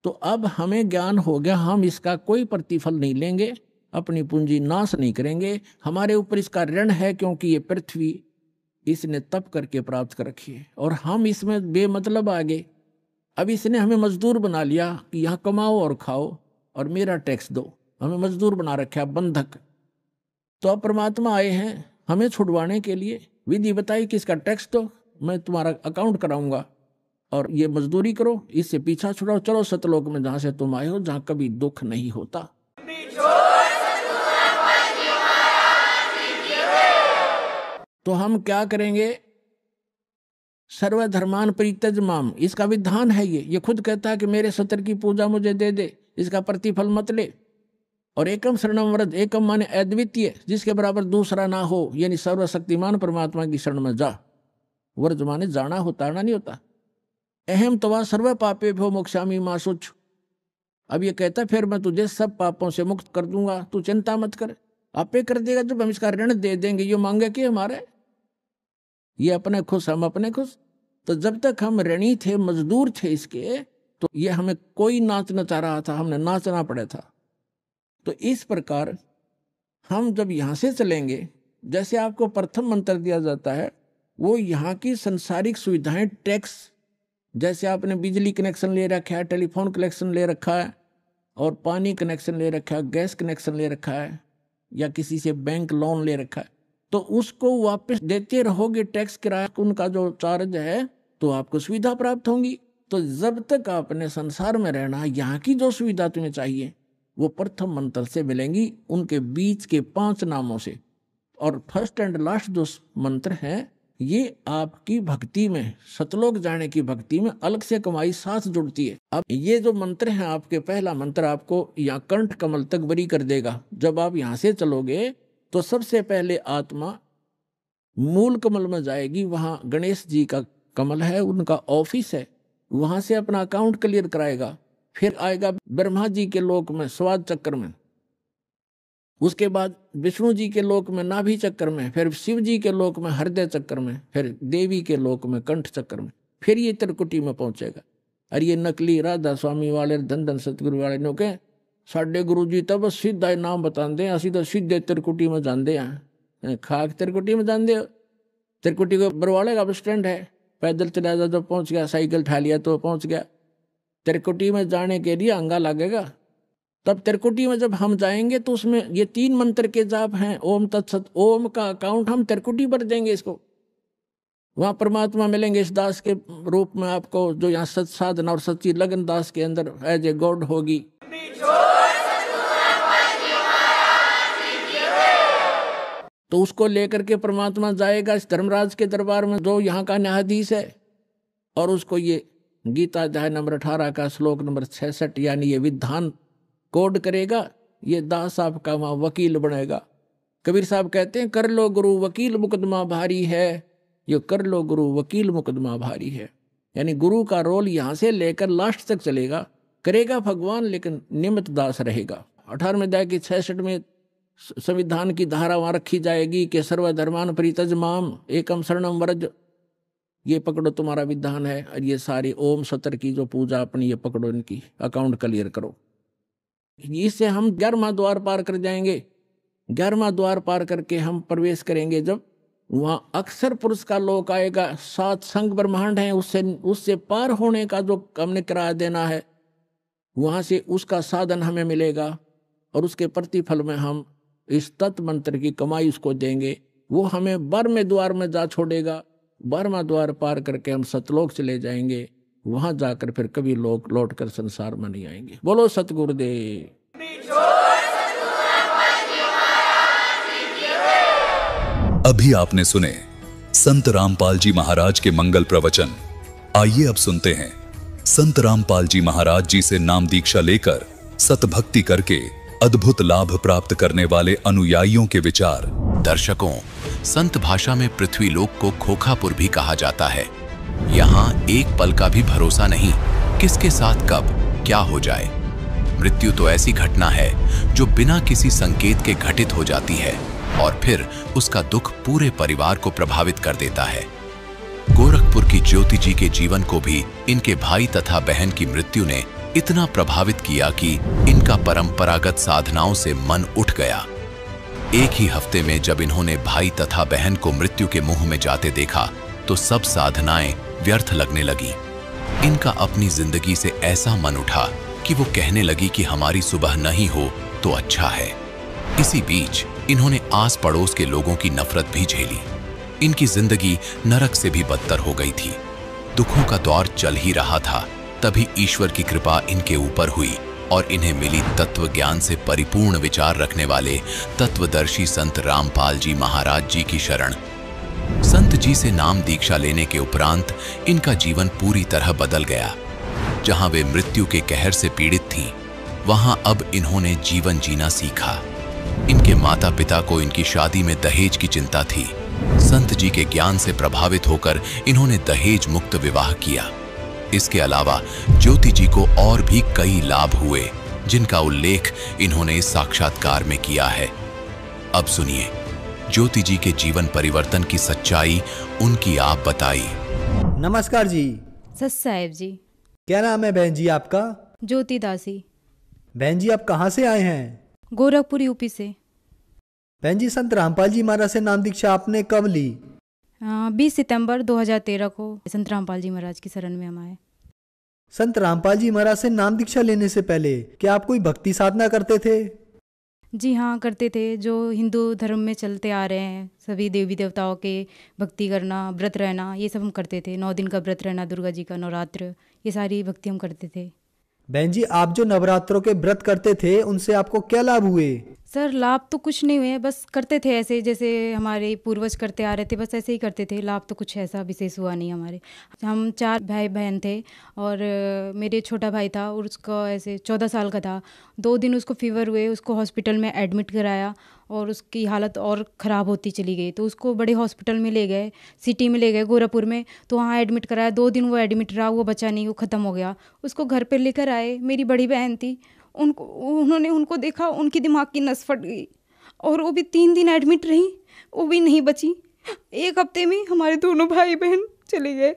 तो अब हमें ज्ञान हो गया, हम इसका कोई प्रतिफल नहीं लेंगे, अपनी पूंजी नाश नहीं करेंगे। हमारे ऊपर इसका ऋण है, क्योंकि ये पृथ्वी इसने तप करके प्राप्त कर रखी है और हम इसमें बेमतलब आ गए। अब इसने हमें मजदूर बना लिया कि यहाँ कमाओ और खाओ और मेरा टैक्स दो, हमें मजदूर बना रखा, बंधक। तो अब परमात्मा आए हैं हमें छुड़वाने के लिए, विधि बताई कि इसका टैक्स दो, मैं तुम्हारा अकाउंट कराऊंगा और ये मजदूरी करो, इससे पीछा छुड़ाओ, चलो सतलोक में जहां से तुम आए हो, जहां कभी दुख नहीं होता। तो हम क्या करेंगे? सर्वधर्मान परित्यज्य माम, इसका विधान है ये खुद कहता है कि मेरे सतर की पूजा मुझे दे दे, इसका प्रतिफल मत ले। और एकम शरणम व्रज, एकम माने अद्वितीय, जिसके बराबर दूसरा ना हो, यानी सर्वशक्तिमान परमात्मा की शरण में जा। व्रज माने जाना होता, आना नहीं होता। अहम तवा सर्व पापे भो मोक्षामि मा शुच। अब ये कहता फिर मैं तुझे सब पापों से मुक्त कर दूंगा, तू चिंता मत कर। आपे कर देगा जब हम इसका ऋण दे देंगे। ये मांगे कि हमारे, ये अपने खुश हम अपने खुश। तो जब तक हम ऋणी थे, मजदूर थे इसके, तो ये हमें कोई नाच नचा रहा था, हमने नाचना पड़ा था। तो इस प्रकार हम जब यहाँ से चलेंगे, जैसे आपको प्रथम मंत्र दिया जाता है, वो यहाँ की संसारिक सुविधाएं, टैक्स, जैसे आपने बिजली कनेक्शन ले रखा है, टेलीफोन कनेक्शन ले रखा है, और पानी कनेक्शन ले रखा है, गैस कनेक्शन ले रखा है, या किसी से बैंक लोन ले रखा है, तो उसको वापस देते रहोगे टैक्स, किराया, उनका जो चार्ज है, तो आपको सुविधा प्राप्त होंगी। तो जब तक आपने संसार में रहना, यहाँ की जो सुविधा तुम्हें चाहिए वो प्रथम मंत्र से मिलेंगी, उनके बीच के 5 नामों से। और फर्स्ट एंड लास्ट जो मंत्र है, ये आपकी भक्ति में, सतलोक जाने की भक्ति में अलग से कमाई साथ जुड़ती है। अब ये जो मंत्र है आपके, पहला मंत्र आपको यहाँ कंठ कमल तक बरी कर देगा। जब आप यहाँ से चलोगे तो सबसे पहले आत्मा मूल कमल में जाएगी, वहां गणेश जी का कमल है, उनका ऑफिस है, वहां से अपना अकाउंट क्लियर कराएगा। फिर आएगा ब्रह्मा जी के लोक में स्वाद चक्र में, उसके बाद विष्णु जी के लोक में नाभि चक्र में, फिर शिव जी के लोक में हृदय चक्र में, फिर देवी के लोक में कंठ चक्र में, फिर ये त्रिकुटी में पहुंचेगा। और ये नकली राधा स्वामी वाले, धन धन सतगुरु वाले नो के साडे गुरु जी तब सीधा नाम बताते, असि तो सीधे त्रिकुटी में जाते हैं। खाक तिरकुटी में जान दे, तिरकुटी को बरवाड़े का बस स्टैंड है, पैदल चला जा तो पहुंच गया, साइकिल ठा लिया तो पहुंच गया। तिरकुटी में जाने के लिए अंगा लगेगा। तब तिरकुटी में जब हम जाएंगे तो उसमें ये 3 मंत्र के जाप हैं, ओम तत्सत। ओम का अकाउंट हम तिरकुटी पर देंगे इसको, वहां परमात्मा मिलेंगे इस दास के रूप में आपको, जो यहाँ सत साधना और सच्ची लगन दास के अंदर एज ए गॉड होगी। तो उसको लेकर के परमात्मा जाएगा इस धर्मराज के दरबार में, जो यहाँ का न्यायाधीश है, और उसको ये गीता अध्याय नंबर 18 का श्लोक नंबर 66 यानी ये विधान कोड करेगा। ये दास साहब का वहां वकील बनेगा। कबीर साहब कहते हैं, कर लो गुरु वकील मुकदमा भारी है, ये कर लो गुरु वकील मुकदमा भारी है। यानी गुरु का रोल यहाँ से लेकर लास्ट तक चलेगा, करेगा भगवान लेकिन निमित्त दास रहेगा। 18वें अध्याय की 66 में संविधान की धारा वहां रखी जाएगी कि सर्वधर्मान परित्यज माम एकम शरणम व्रज, ये पकड़ो तुम्हारा विधान है। और ये सारी ओम सत्र की जो पूजा अपनी ये पकड़ो, इनकी अकाउंट क्लियर करो। इससे हम 11वां द्वार पार कर जाएंगे। 11वां द्वार पार करके हम प्रवेश करेंगे जब वहां अक्षर पुरुष का लोक आएगा। 7 संग ब्रह्मांड हैं, उससे पार होने का जो हमने किराया देना है, वहां से उसका साधन हमें मिलेगा और उसके प्रतिफल में हम इस तत्व मंत्र की कमाई उसको देंगे। वो हमें 12वें द्वार में जा छोड़ेगा। 12वां द्वार पार करके हम सतलोक चले जाएंगे। वहां जाकर फिर कभी लोग लौट कर संसार में नहीं आएंगे। बोलो सतगुरुदेव। अभी आपने सुने संत रामपाल जी महाराज के मंगल प्रवचन। आइए अब सुनते हैं संत रामपाल जी महाराज जी से नाम दीक्षा लेकर सतभक्ति करके अद्भुत लाभ प्राप्त करने वाले अनुयायियों के विचार। दर्शकों, संत भाषा में पृथ्वी लोक को खोखापुर भी कहा जाता है। यहाँ एक पल का भी भरोसा नहीं, किसके साथ कब क्या हो जाए। मृत्यु तो ऐसी घटना है जो बिना किसी संकेत के घटित हो जाती है और फिर उसका दुख पूरे परिवार को प्रभावित कर देता है। गोरखपुर की ज्योति जी के जीवन को भी इनके भाई तथा बहन की मृत्यु ने इतना प्रभावित किया कि इनका परंपरागत साधनाओं से मन उठ गया। एक ही हफ्ते में जब इन्होंने भाई तथा बहन को मृत्यु के मुंह में जाते देखा तो सब साधनाएं व्यर्थ लगने लगी। इनका अपनी जिंदगी से ऐसा मन उठा कि वो कहने लगी कि हमारी सुबह नहीं हो तो अच्छा है। इसी बीच इन्होंने आस पड़ोस के लोगों की नफरत भी झेली। इनकी जिंदगी नरक से भी बदतर हो गई थी। दुखों का दौर चल ही रहा था, तभी ईश्वर की कृपा इनके ऊपर हुई और इन्हें मिली तत्व ज्ञान से परिपूर्ण विचार रखने वाले तत्वदर्शी संत रामपाल जी महाराज जी की शरण। संत जी से नाम दीक्षा लेने के उपरांत इनका जीवन पूरी तरह बदल गया। जहां वे मृत्यु के कहर से पीड़ित थीं, वहां अब इन्होंने जीवन जीना सीखा। इनके माता पिता को इनकी शादी में दहेज की चिंता थी। संत जी के ज्ञान से प्रभावित होकर इन्होंने दहेज मुक्त विवाह किया। इसके अलावा ज्योति जी को और भी कई लाभ हुए, जिनका उल्लेख इन्होंने इस साक्षात्कार में किया है। अब सुनिए ज्योति जी के जीवन परिवर्तन की सच्चाई उनकी आप बताई। नमस्कार जी। सत साहेब जी। क्या नाम है बहन जी आपका? ज्योति दासी। बहन जी आप कहाँ से आए हैं? गोरखपुर यूपी से। बहन जी संत रामपाल जी महाराज से नाम दीक्षा आपने कब ली? 20 सितंबर 2013 को संत रामपाल जी महाराज की शरण में हम आए। संत रामपाल जी महाराज से नाम दीक्षा लेने से पहले क्या आप कोई भक्ति साधना करते थे? जी हाँ, करते थे। जो हिंदू धर्म में चलते आ रहे हैं, सभी देवी देवताओं के भक्ति करना, व्रत रहना, ये सब हम करते थे। 9 दिन का व्रत रहना, दुर्गा जी का नवरात्र, ये सारी भक्ति हम करते थे। बहन जी आप जो नवरात्रों के व्रत करते थे उनसे आपको क्या लाभ हुए? सर लाभ तो कुछ नहीं हुए, बस करते थे ऐसे जैसे हमारे पूर्वज करते आ रहे थे, बस ऐसे ही करते थे। लाभ तो कुछ ऐसा विशेष हुआ नहीं हमारे। हम 4 भाई बहन थे और मेरे छोटा भाई था और उसका ऐसे 14 साल का था। 2 दिन उसको फीवर हुए, उसको हॉस्पिटल में एडमिट कराया और उसकी हालत और ख़राब होती चली गई। तो उसको बड़े हॉस्पिटल में ले गए, सिटी में ले गए गोरखपुर में, तो वहाँ एडमिट कराया। 2 दिन वो एडमिट रहा, वो बचा नहीं, वो ख़त्म हो गया। उसको घर पर लेकर आए, मेरी बड़ी बहन थी, उनको देखा, उनकी दिमाग की नस फट गई और वो भी 3 दिन एडमिट रही, वो भी नहीं बची। 1 हफ्ते में हमारे दोनों भाई बहन चले गए।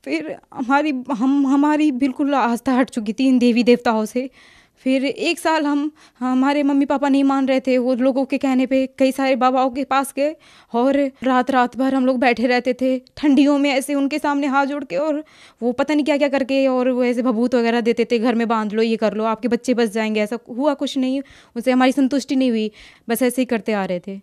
फिर हमारी बिल्कुल आस्था हट चुकी थी इन देवी देवताओं से। फिर 1 साल हमारे मम्मी पापा नहीं मान रहे थे, वो लोगों के कहने पे कई सारे बाबाओं के पास गए और रात भर हम लोग बैठे रहते थे ठंडियों में ऐसे उनके सामने हाथ जोड़ के, और वो पता नहीं क्या क्या करके, और वो ऐसे भभूत वगैरह देते थे, घर में बांध लो, ये कर लो, आपके बच्चे बच जाएंगे। ऐसा हुआ कुछ नहीं, उससे हमारी संतुष्टि नहीं हुई, बस ऐसे ही करते आ रहे थे।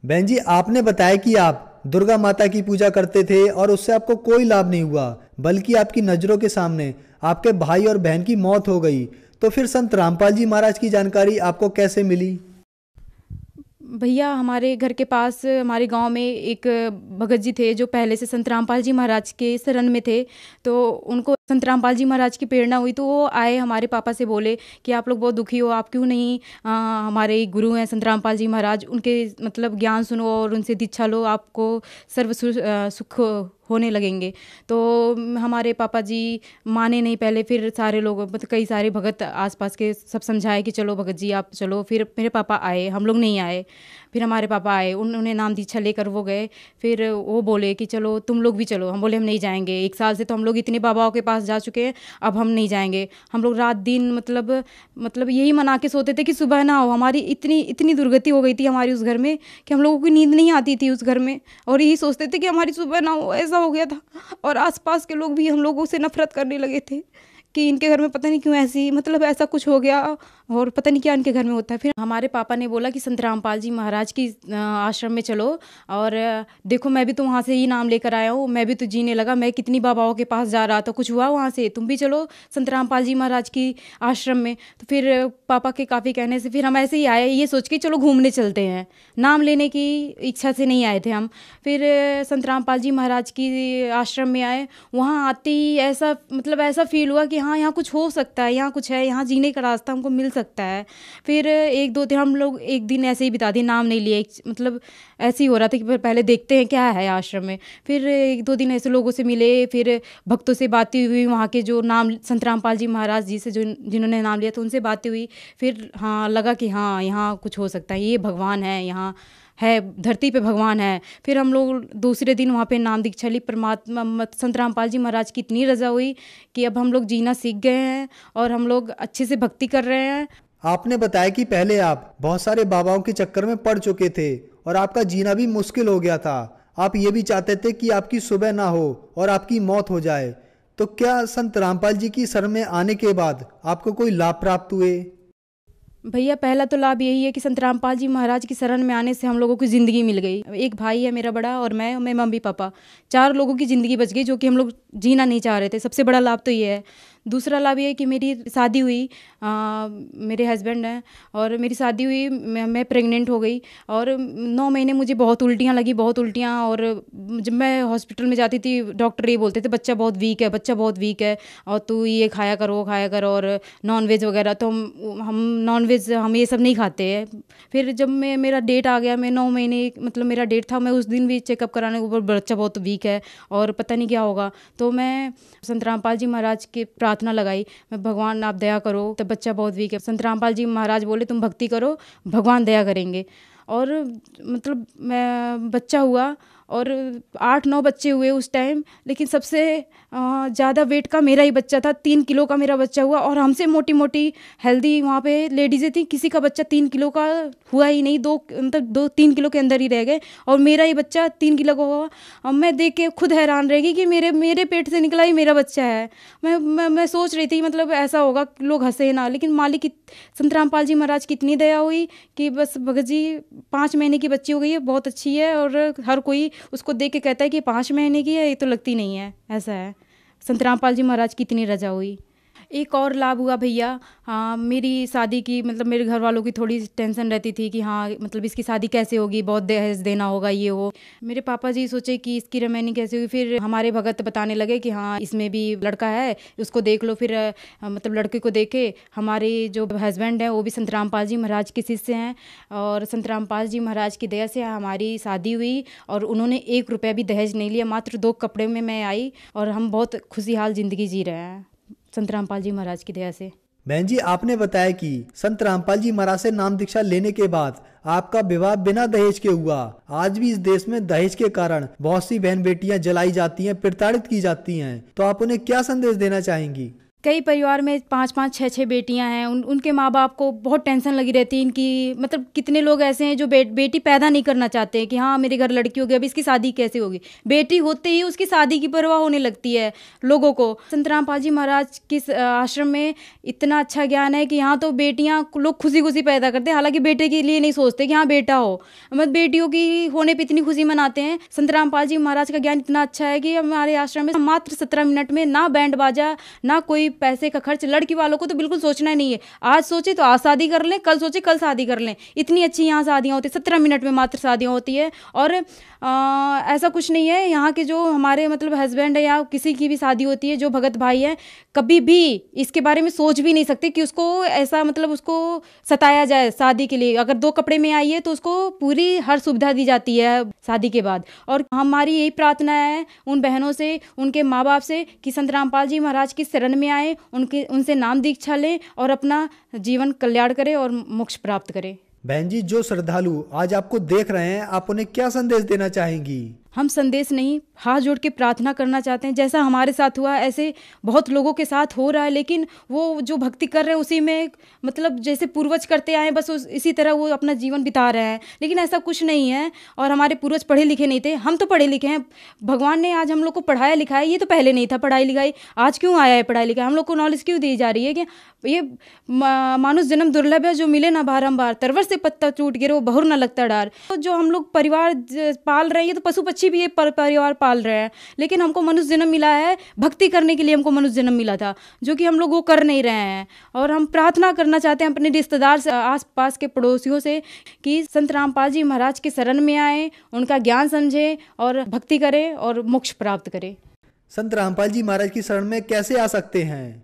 बहन जी, आपने बताया कि आप दुर्गा माता की पूजा करते थे और उससे आपको कोई लाभ नहीं हुआ, बल्कि आपकी नज़रों के सामने आपके भाई और बहन की मौत हो गई। तो फिर संत रामपाल जी महाराज की जानकारी आपको कैसे मिली? भैया, हमारे घर के पास हमारे गांव में एक भगत जी थे जो पहले से संत रामपाल जी महाराज के शरण में थे। तो उनको संत रामपाल जी महाराज की प्रेरणा हुई, तो वो आए हमारे पापा से बोले कि आप लोग बहुत दुखी हो, आप क्यों नहीं हमारे गुरु हैं संत रामपाल जी महाराज, उनके मतलब ज्ञान सुनो और उनसे दीक्षा लो, आपको सर्व सुख होने लगेंगे। तो हमारे पापा जी माने नहीं पहले, फिर सारे लोग मतलब कई सारे भगत आसपास के सब समझाए कि चलो भगत जी आप चलो। फिर मेरे पापा आए, हम लोग नहीं आए। फिर हमारे पापा आए, उन्होंने नाम दीक्षा लेकर वो गए। फिर वो बोले कि चलो तुम लोग भी चलो। हम बोले हम नहीं जाएंगे, 1 साल से तो हम लोग इतने बाबाओं के पास जा चुके हैं, अब हम नहीं जाएंगे। हम लोग रात दिन मतलब यही मना के सोते थे कि सुबह ना हो। हमारी इतनी दुर्गति हो गई थी हमारी उस घर में कि हम लोगों की नींद नहीं आती थी उस घर में, और यही सोचते थे कि हमारी सुबह ना हो। ऐसा हो गया था, और आसपास के लोग भी हम लोगों से नफरत करने लगे थे कि इनके घर में पता नहीं क्यों ऐसा कुछ हो गया, और पता नहीं क्या इनके घर में होता है। फिर हमारे पापा ने बोला कि संत रामपाल जी महाराज की आश्रम में चलो, और देखो मैं भी तो वहाँ से ही नाम लेकर आया हूँ, मैं भी तो जीने लगा, मैं कितनी बाबाओं के पास जा रहा था, कुछ हुआ वहाँ से, तुम भी चलो संत रामपाल जी महाराज की आश्रम में। तो फिर पापा के काफ़ी कहने से फिर हम ऐसे ही आए, ये सोच के चलो घूमने चलते हैं, नाम लेने की इच्छा से नहीं आए थे हम। फिर संत रामपाल जी महाराज की आश्रम में आए, वहाँ आते ही ऐसा फील हुआ कि हाँ यहाँ कुछ हो सकता है, यहाँ कुछ है, यहाँ जीने का रास्ता हमको मिल सकता है। फिर 1-2 दिन हम लोग एक दिन ऐसे ही बिता दिए, नाम नहीं लिए, मतलब ऐसे ही हो रहा था कि पहले देखते हैं क्या है आश्रम में। फिर 1-2 दिन ऐसे लोगों से मिले, फिर भक्तों से बातें हुई, वहाँ के जो नाम संत रामपाल जी महाराज जी से जिन्होंने नाम लिया था उनसे बातें हुई। फिर हाँ लगा कि हाँ यहाँ कुछ हो सकता है, ये भगवान है, यहाँ है, धरती पे भगवान है। फिर हम लोग दूसरे दिन वहाँ पे नाम दीक्षा ली। परमात्मा संत रामपाल जी महाराज की इतनी रजा हुई कि अब हम लोग जीना सीख गए हैं और हम लोग अच्छे से भक्ति कर रहे हैं। आपने बताया कि पहले आप बहुत सारे बाबाओं के चक्कर में पड़ चुके थे और आपका जीना भी मुश्किल हो गया था। आप ये भी चाहते थे कि आपकी सुबह ना हो और आपकी मौत हो जाए। तो क्या संत रामपाल जी की शरण में आने के बाद आपको कोई लाभ प्राप्त हुए? भैया, पहला तो लाभ यही है कि संत रामपाल जी महाराज की शरण में आने से हम लोगों की ज़िंदगी मिल गई। एक भाई है मेरा बड़ा, और मैं मम्मी पापा, 4 लोगों की ज़िंदगी बच गई, जो कि हम लोग जीना नहीं चाह रहे थे। सबसे बड़ा लाभ तो ये है। दूसरा लाभ ये है कि मेरी शादी हुई, मेरे हस्बैंड हैं, और मेरी शादी हुई, मैं प्रेग्नेंट हो गई, और 9 महीने मुझे बहुत उल्टियाँ लगी, बहुत उल्टियाँ। और जब मैं हॉस्पिटल में जाती थी, डॉक्टर ये बोलते थे बच्चा बहुत वीक है, और तू ये खाया कर, वो खाया कर, और नॉनवेज वगैरह। तो हम नॉनवेज हम ये सब नहीं खाते हैं। फिर जब मेरा डेट आ गया, मैं 9 महीने मतलब मेरा डेट था, मैं उस दिन भी चेकअप कराने के ऊपर बच्चा बहुत वीक है और पता नहीं क्या होगा। तो मैं संत रामपाल जी महाराज के प्रार्थना लगाई, मैं भगवान आप दया करो, तब बच्चा बहुत वीक है। संत रामपाल जी महाराज बोले तुम भक्ति करो, भगवान दया करेंगे। और मतलब मैं बच्चा हुआ, और 8-9 बच्चे हुए उस टाइम, लेकिन सबसे ज़्यादा वेट का मेरा ही बच्चा था। 3 किलो का मेरा बच्चा हुआ, और हमसे मोटी मोटी हेल्दी वहाँ पे लेडीज़ें थी, किसी का बच्चा 3 किलो का हुआ ही नहीं, 2-3 किलो के अंदर ही रह गए, और मेरा ही बच्चा 3 किलो का हुआ। अब मैं देख के खुद हैरान रह गई कि मेरे पेट से निकला ही मेरा बच्चा है। मैं सोच रही थी मतलब ऐसा होगा, लोग हंसे ना, लेकिन मालिक की संत रामपाल जी महाराज की इतनी दया हुई कि बस भगत जी 5 महीने की बच्ची हो गई है, बहुत अच्छी है, और हर कोई उसको देख के कहता है कि 5 महीने की है, ये तो लगती नहीं है। ऐसा है, संत रामपाल जी महाराज की इतनी रजा हुई। एक और लाभ हुआ भैया, मेरी शादी की मतलब मेरे घर वालों की थोड़ी टेंशन रहती थी कि हाँ मतलब इसकी शादी कैसे होगी, बहुत दहेज देना होगा, ये हो। मेरे पापा जी सोचे कि इसकी रमैनी कैसे होगी। फिर हमारे भगत बताने लगे कि हाँ इसमें भी लड़का है, उसको देख लो। फिर मतलब लड़के को देखे, हमारे जो हस्बैंड हैं वो भी संत रामपाल जी महाराज के शिष्य हैं, और संत रामपाल जी महाराज की दया से हमारी शादी हुई, और उन्होंने 1 रुपया भी दहेज नहीं लिया, मात्र 2 कपड़े में मैं आई, और हम बहुत खुशहाल ज़िंदगी जी रहे हैं संत रामपाल जी महाराज की दया से। बहन जी, आपने बताया कि संत रामपाल जी महाराज से नाम दीक्षा लेने के बाद आपका विवाह बिना दहेज के हुआ। आज भी इस देश में दहेज के कारण बहुत सी बहन बेटियां जलाई जाती हैं, प्रताड़ित की जाती हैं, तो आप उन्हें क्या संदेश देना चाहेंगी? कई परिवार में 5-5, 6-6 बेटियां हैं। उनके माँ बाप को बहुत टेंशन लगी रहती है इनकी, मतलब कितने लोग ऐसे हैं जो बेटी पैदा नहीं करना चाहते हैं कि हाँ मेरे घर लड़की होगी, अब इसकी शादी कैसे होगी। बेटी होते ही उसकी शादी की परवाह होने लगती है लोगों को। संत रामपाल जी महाराज के आश्रम में इतना अच्छा ज्ञान है कि यहाँ तो बेटियाँ लोग खुशी खुशी पैदा करते हैं, हालांकि बेटे के लिए नहीं सोचते कि हाँ बेटा हो, मतलब बेटियों की होने पर इतनी खुशी मनाते हैं। संत रामपाल जी महाराज का ज्ञान इतना अच्छा है कि हमारे आश्रम में मात्र 17 मिनट में ना बैंड बाजा, ना कोई पैसे का खर्च। लड़की वालों को तो बिल्कुल सोचना ही नहीं है, आज सोचे तो आज शादी कर लें, कल सोचे कल शादी कर लें। इतनी अच्छी यहाँ शादियाँ होती है, 17 मिनट में मात्र शादियाँ होती है। और ऐसा कुछ नहीं है, यहाँ के जो हमारे मतलब हस्बैंड है या किसी की भी शादी होती है, जो भगत भाई है, कभी भी इसके बारे में सोच भी नहीं सकते कि उसको ऐसा मतलब उसको सताया जाए शादी के लिए। अगर 2 कपड़े में आई है तो उसको पूरी हर सुविधा दी जाती है शादी के बाद। और हमारी यही प्रार्थना है उन बहनों से, उनके माँ बाप से कि संत रामपाल जी महाराज की शरण में आए, उनसे नाम दीक्षा लें और अपना जीवन कल्याण करें और मोक्ष प्राप्त करें। बहन जी, जो श्रद्धालु आज आपको देख रहे हैं, आप उन्हें क्या संदेश देना चाहेंगी? हम संदेश नहीं, हाथ जोड़ के प्रार्थना करना चाहते हैं। जैसा हमारे साथ हुआ ऐसे बहुत लोगों के साथ हो रहा है, लेकिन वो जो भक्ति कर रहे हैं उसी में मतलब जैसे पूर्वज करते आए बस इसी तरह वो अपना जीवन बिता रहे हैं। लेकिन ऐसा कुछ नहीं है, और हमारे पूर्वज पढ़े लिखे नहीं थे, हम तो पढ़े लिखे हैं। भगवान ने आज हम लोग को पढ़ाया लिखाया, ये तो पहले नहीं था पढ़ाई लिखाई, आज क्यों आया है पढ़ाई लिखाई, हम लोग को नॉलेज क्यों दी जा रही है कि ये मानुष जन्म दुर्लभ है, जो मिले ना बारंबार, तरवर से पत्ता टूट गिरे वो बहुर ना लगता डार। तो जो हम लोग परिवार पाल रहे हैं, ये तो पशु पक्षी भी ये परिवार पाल रहे हैं, लेकिन हमको मनुष्य जन्म मिला है भक्ति करने के लिए, हमको मनुष्य जन्म मिला था, जो कि हम लोग वो कर नहीं रहे हैं। और हम प्रार्थना करना चाहते हैं अपने रिश्तेदार से, आस पास के पड़ोसियों से कि संत रामपाल जी महाराज के शरण में आए, उनका ज्ञान समझें और भक्ति करें और मोक्ष प्राप्त करें। संत रामपाल जी महाराज की शरण में कैसे आ सकते हैं?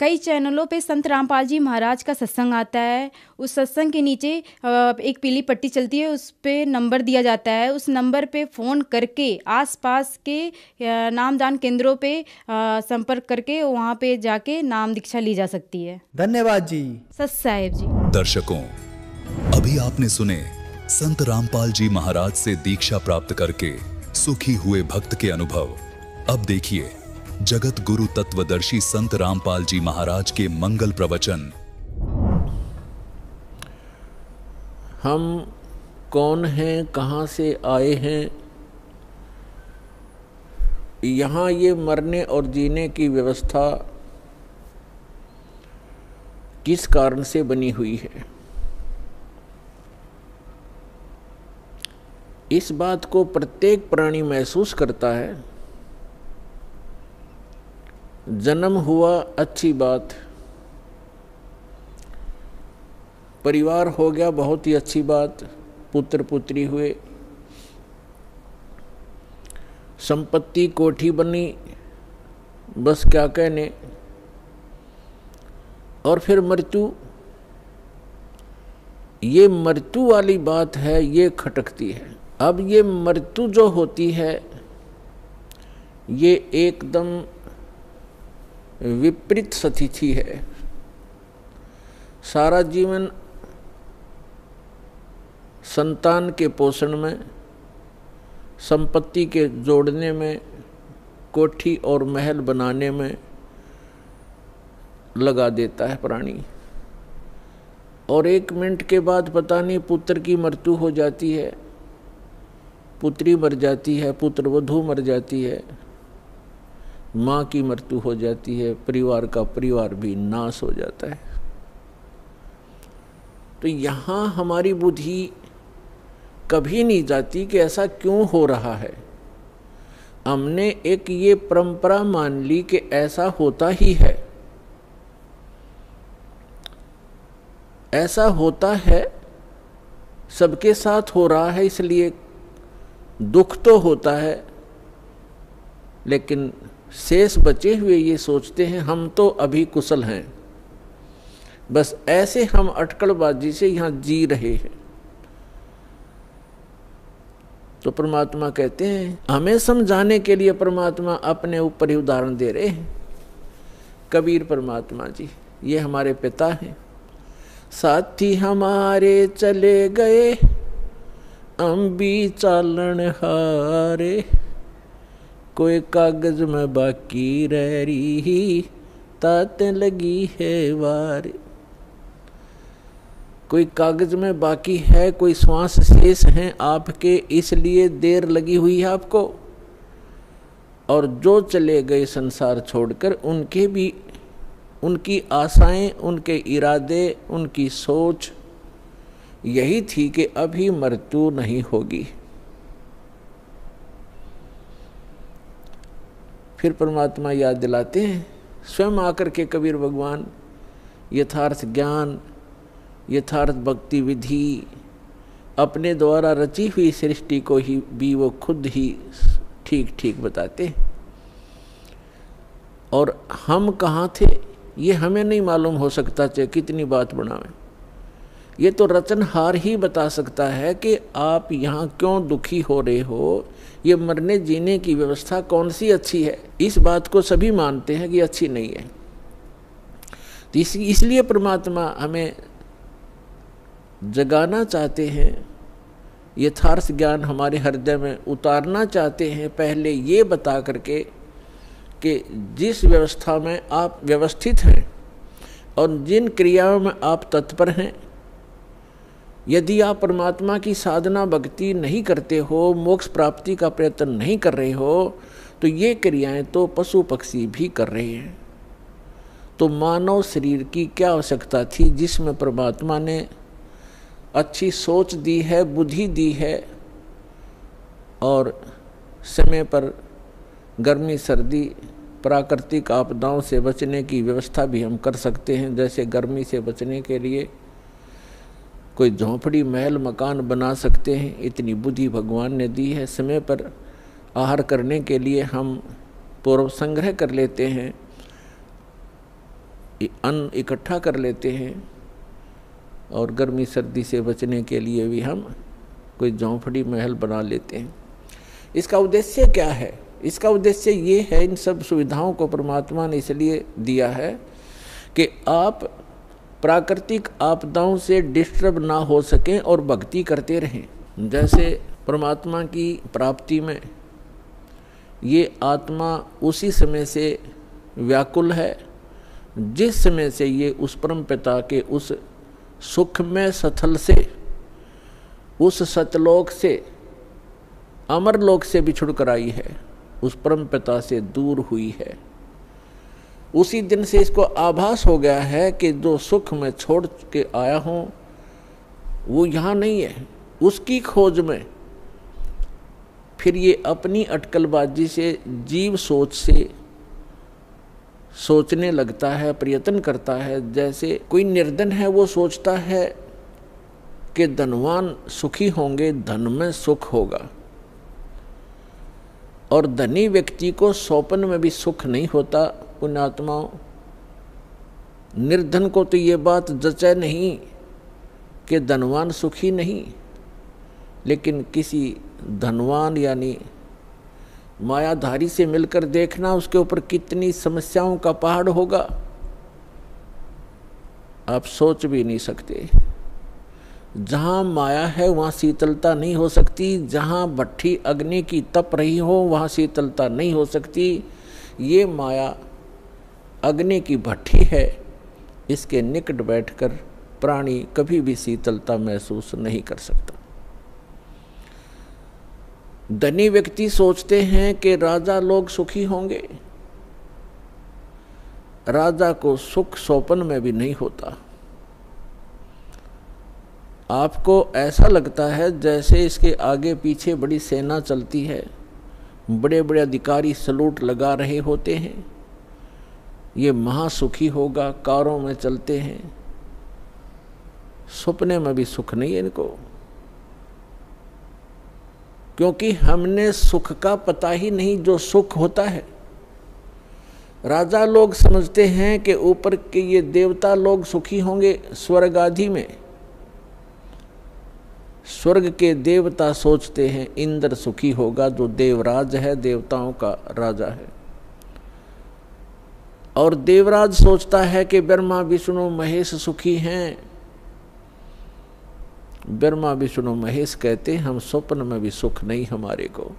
कई चैनलों पे संत रामपाल जी महाराज का सत्संग आता है। उस सत्संग के नीचे एक पीली पट्टी चलती है, उस पे नंबर दिया जाता है। उस नंबर पे फ़ोन करके आसपास के नामदान केंद्रों पे संपर्क करके वहाँ पे जाके नाम दीक्षा ली जा सकती है। धन्यवाद जी। सत साहेब जी। दर्शकों, अभी आपने सुने संत रामपाल जी महाराज से दीक्षा प्राप्त करके सुखी हुए भक्त के अनुभव। अब देखिए जगत गुरु तत्वदर्शी संत रामपाल जी महाराज के मंगल प्रवचन। हम कौन हैं, कहाँ से आए हैं, यहाँ ये मरने और जीने की व्यवस्था किस कारण से बनी हुई है, इस बात को प्रत्येक प्राणी महसूस करता है। जन्म हुआ अच्छी बात, परिवार हो गया बहुत ही अच्छी बात, पुत्र पुत्री हुए, संपत्ति कोठी बनी, बस क्या कहने। और फिर मृत्यु, ये मृत्यु वाली बात है, ये खटकती है। अब ये मृत्यु जो होती है ये एकदम विपरीत स्थिति है। सारा जीवन संतान के पोषण में, संपत्ति के जोड़ने में, कोठी और महल बनाने में लगा देता है प्राणी, और 1 मिनट के बाद पता नहीं पुत्र की मृत्यु हो जाती है, पुत्री मर जाती है, पुत्र वधू मर जाती है, माँ की मृत्यु हो जाती है, परिवार का परिवार भी नाश हो जाता है। तो यहाँ हमारी बुद्धि कभी नहीं जाती कि ऐसा क्यों हो रहा है। हमने एक ये परंपरा मान ली कि ऐसा होता ही है, ऐसा होता है, सबके साथ हो रहा है, इसलिए दुख तो होता है। लेकिन शेष बचे हुए ये सोचते हैं हम तो अभी कुशल हैं, बस ऐसे हम अटकलबाजी से यहाँ जी रहे हैं। तो परमात्मा कहते हैं, हमें समझाने के लिए परमात्मा अपने ऊपर ही उदाहरण दे रहे हैं। कबीर परमात्मा जी, ये हमारे पिता हैं। साथी हमारे चले गए, हम भी चालन हारे, कोई कागज में बाकी रह रही, ताते लगी है वार। कोई कागज में बाकी है, कोई श्वास शेष हैं आपके, इसलिए देर लगी हुई है आपको। और जो चले गए संसार छोड़कर, उनके भी, उनकी आशाएं, उनके इरादे, उनकी सोच यही थी कि अभी मृत्यु नहीं होगी। फिर परमात्मा याद दिलाते हैं, स्वयं आकर के कबीर भगवान यथार्थ ज्ञान, यथार्थ भक्ति विधि, अपने द्वारा रची हुई सृष्टि को ही भी वो खुद ही ठीक ठीक बताते हैं। और हम कहाँ थे ये हमें नहीं मालूम हो सकता, चाहे कितनी बात बनावें। ये तो रचनहार ही बता सकता है कि आप यहाँ क्यों दुखी हो रहे हो, ये मरने जीने की व्यवस्था कौन सी अच्छी है। इस बात को सभी मानते हैं कि अच्छी नहीं है। तो इसलिए परमात्मा हमें जगाना चाहते हैं, यथार्थ ज्ञान हमारे हृदय में उतारना चाहते हैं, पहले ये बता करके कि जिस व्यवस्था में आप व्यवस्थित हैं और जिन क्रियाओं में आप तत्पर हैं, यदि आप परमात्मा की साधना भक्ति नहीं करते हो, मोक्ष प्राप्ति का प्रयत्न नहीं कर रहे हो, तो ये क्रियाएं तो पशु पक्षी भी कर रहे हैं। तो मानव शरीर की क्या आवश्यकता थी, जिसमें परमात्मा ने अच्छी सोच दी है, बुद्धि दी है, और समय पर गर्मी सर्दी प्राकृतिक आपदाओं से बचने की व्यवस्था भी हम कर सकते हैं। जैसे गर्मी से बचने के लिए कोई झोंपड़ी महल मकान बना सकते हैं, इतनी बुद्धि भगवान ने दी है। समय पर आहार करने के लिए हम पूर्व संग्रह कर लेते हैं, अन्न इकट्ठा कर लेते हैं, और गर्मी सर्दी से बचने के लिए भी हम कोई झोंपड़ी महल बना लेते हैं। इसका उद्देश्य क्या है? इसका उद्देश्य ये है, इन सब सुविधाओं को परमात्मा ने इसलिए दिया है कि आप प्राकृतिक आपदाओं से डिस्टर्ब ना हो सकें और भक्ति करते रहें। जैसे परमात्मा की प्राप्ति में ये आत्मा उसी समय से व्याकुल है जिस समय से ये उस परम पिता के उस सुखमय स्थल से, उस सतलोक से, अमरलोक से बिछुड़ कर आई है, उस परम पिता से दूर हुई है। उसी दिन से इसको आभास हो गया है कि जो सुख मैं छोड़ के आया हूँ वो यहाँ नहीं है। उसकी खोज में फिर ये अपनी अटकलबाजी से, जीव सोच से सोचने लगता है, प्रयत्न करता है। जैसे कोई निर्धन है, वो सोचता है कि धनवान सुखी होंगे, धन में सुख होगा, और धनी व्यक्ति को स्वप्न में भी सुख नहीं होता। पुण्यात्माओं, निर्धन को तो ये बात जचे नहीं कि धनवान सुखी नहीं, लेकिन किसी धनवान यानी मायाधारी से मिलकर देखना, उसके ऊपर कितनी समस्याओं का पहाड़ होगा, आप सोच भी नहीं सकते। जहाँ माया है वहाँ शीतलता नहीं हो सकती, जहाँ भट्ठी अग्नि की तप रही हो वहाँ शीतलता नहीं हो सकती। ये माया अग्नि की भट्ठी है, इसके निकट बैठकर प्राणी कभी भी शीतलता महसूस नहीं कर सकता। धनी व्यक्ति सोचते हैं कि राजा लोग सुखी होंगे, राजा को सुख स्वप्न में भी नहीं होता। आपको ऐसा लगता है जैसे इसके आगे पीछे बड़ी सेना चलती है, बड़े बड़े अधिकारी सलूट लगा रहे होते हैं, ये महासुखी होगा, कारों में चलते हैं। सपने में भी सुख नहीं है इनको, क्योंकि हमने सुख का पता ही नहीं जो सुख होता है। राजा लोग समझते हैं कि ऊपर के ये देवता लोग सुखी होंगे स्वर्ग आदि में। स्वर्ग के देवता सोचते हैं इंद्र सुखी होगा, जो देवराज है, देवताओं का राजा है। और देवराज सोचता है कि ब्रह्मा विष्णु महेश सुखी हैं। ब्रह्मा विष्णु महेश कहते हम स्वप्न में भी सुख नहीं हमारे को।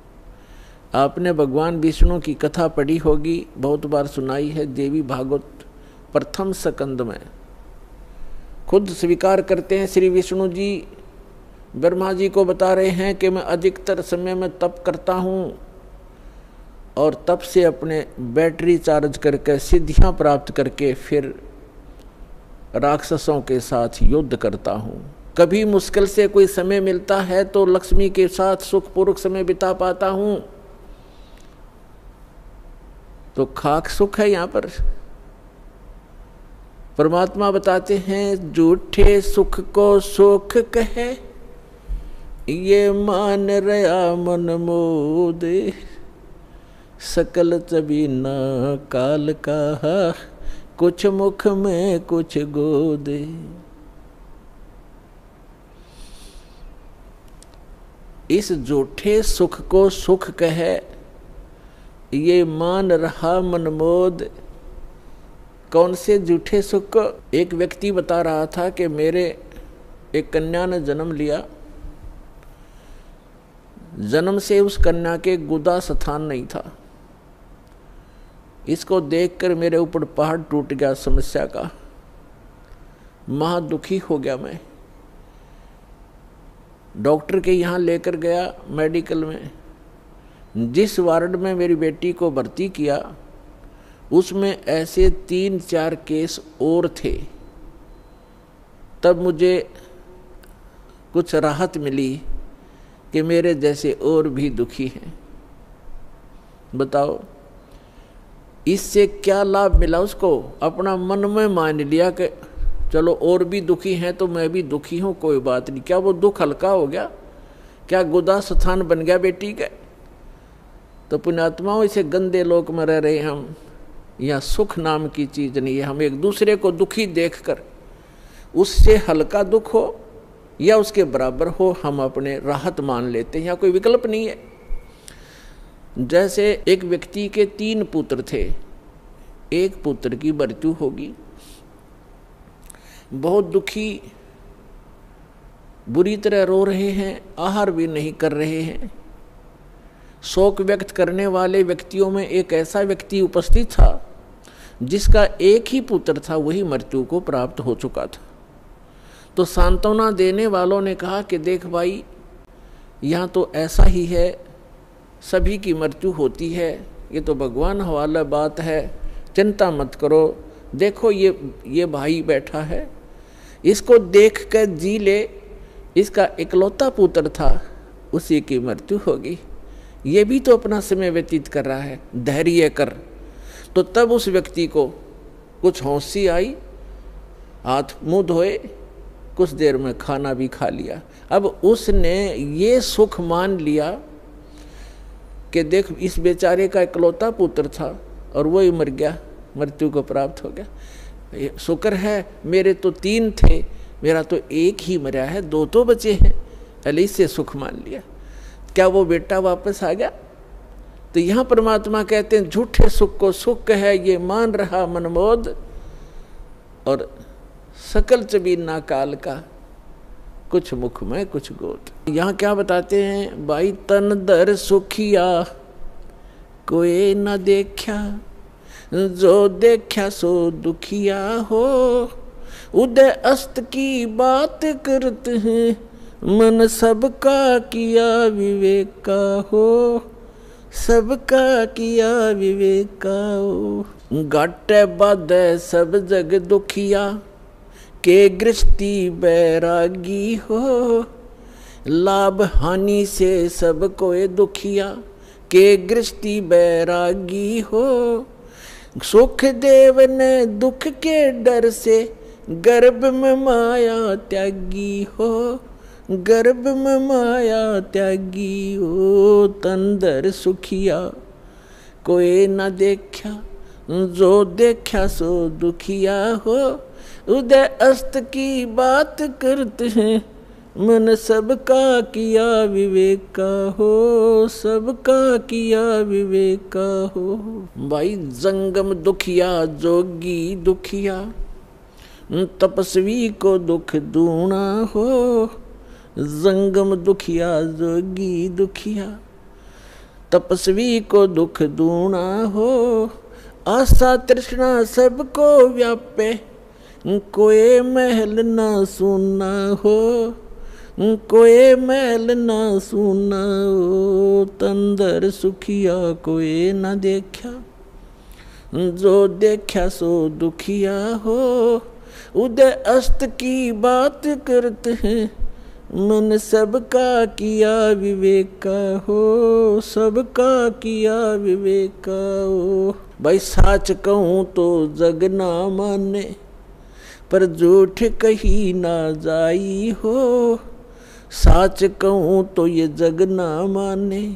आपने भगवान विष्णु की कथा पढ़ी होगी, बहुत बार सुनाई है, देवी भागवत प्रथम स्कंद में खुद स्वीकार करते हैं श्री विष्णु जी, ब्रह्मा जी को बता रहे हैं कि मैं अधिकतर समय में तप करता हूँ और तप से अपने बैटरी चार्ज करके सिद्धियां प्राप्त करके फिर राक्षसों के साथ युद्ध करता हूँ। कभी मुश्किल से कोई समय मिलता है तो लक्ष्मी के साथ सुखपूर्वक समय बिता पाता हूँ। तो खाक सुख है यहाँ पर। परमात्मा बताते हैं झूठे सुख को सुख कहे, ये मान रया मन मोद, सकल चबीना काल का, कुछ मुख में कुछ गोद। इस झूठे सुख को सुख कहे, ये मान रहा मनमोद। कौन से झूठे सुख को? एक व्यक्ति बता रहा था कि मेरे एक कन्या ने जन्म लिया, जन्म से उस कन्या के गुदा स्थान नहीं था। इसको देखकर मेरे ऊपर पहाड़ टूट गया समस्या का, महा दुखी हो गया मैं। डॉक्टर के यहाँ लेकर गया मेडिकल में। जिस वार्ड में मेरी बेटी को भर्ती किया उसमें ऐसे 3-4 केस और थे। तब मुझे कुछ राहत मिली कि मेरे जैसे और भी दुखी हैं। बताओ इससे क्या लाभ मिला उसको? अपना मन में मान लिया कि चलो और भी दुखी हैं तो मैं भी दुखी हूँ, कोई बात नहीं। क्या वो दुख हल्का हो गया? क्या गुदा स्थान बन गया बेटी का? तो पुण्यात्माओं, इसे गंदे लोक में रह रहे हम। यहाँ सुख नाम की चीज नहीं है। हम एक दूसरे को दुखी देखकर उससे हल्का दुख हो या उसके बराबर हो, हम अपने राहत मान लेते हैं। यहाँ कोई विकल्प नहीं है। जैसे एक व्यक्ति के 3 पुत्र थे, एक पुत्र की मृत्यु होगी, बहुत दुखी, बुरी तरह रो रहे हैं, आहार भी नहीं कर रहे हैं। शोक व्यक्त करने वाले व्यक्तियों में एक ऐसा व्यक्ति उपस्थित था जिसका एक ही पुत्र था, वही मृत्यु को प्राप्त हो चुका था। तो सांत्वना देने वालों ने कहा कि देख भाई, यहाँ तो ऐसा ही है, सभी की मृत्यु होती है, ये तो भगवान हवाला बात है, चिंता मत करो। देखो ये भाई बैठा है, इसको देख कर जी ले, इसका इकलौता पुत्र था, उसी की मृत्यु होगी, ये भी तो अपना समय व्यतीत कर रहा है, धैर्य कर। तो तब उस व्यक्ति को कुछ हौंसी आई, हाथ मुंह धोए, कुछ देर में खाना भी खा लिया। अब उसने ये सुख मान लिया कि देख इस बेचारे का इकलौता पुत्र था और वही मर गया, मृत्यु को प्राप्त हो गया। शुक्र है मेरे तो 3 थे, मेरा तो एक ही मरा है, 2 तो बचे हैं। पहले इससे सुख मान लिया। क्या वो बेटा वापस आ गया? तो यहाँ परमात्मा कहते हैं झूठे सुख को सुख है, ये मान रहा मनमोद, और सकल चबीना काल का, कुछ मुख में कुछ गोद। यहाँ क्या बताते हैं भाई, तन दर सुखिया कोई न देखा, जो देखा सो दुखिया हो, उदय अस्त की बात करते हैं, मन सबका किया विवेक का हो, सबका किया विवेक का हो। घाटे बाधे सब जग दुखिया, के गृहस्थी बैरागी हो, लाभ हानि से सब कोई दुखिया, के गृहस्थी बैरागी हो। सुख देव ने दुख के डर से, गर्भ में माया त्यागी हो, गर्भ में माया त्यागी हो। तंदर सुखिया कोई न देखा, जो देखा सो दुखिया हो, उदय अस्त की बात करते हैं, मन सबका किया विवेक का हो, सबका किया विवेक का हो। भाई जंगम दुखिया जोगी दुखिया, तपस्वी को दुख दूना हो। जंगम दुखिया जोगी दुखिया, तपस्वी को दुख दूना हो। आशा तृष्णा सबको व्यापे, कोई महल ना सुना हो, कोई महल ना सुना हो। तंदर सुखिया कोई ना देखा, जो देखा सो दुखिया हो। उदय अस्त की बात करते हैं, मन सबका किया विवेका हो, सबका किया विवेका हो। भाई साच कहूँ तो जग ना माने, पर झूठ कही ना जाई हो। साच कहूँ तो ये जग ना माने,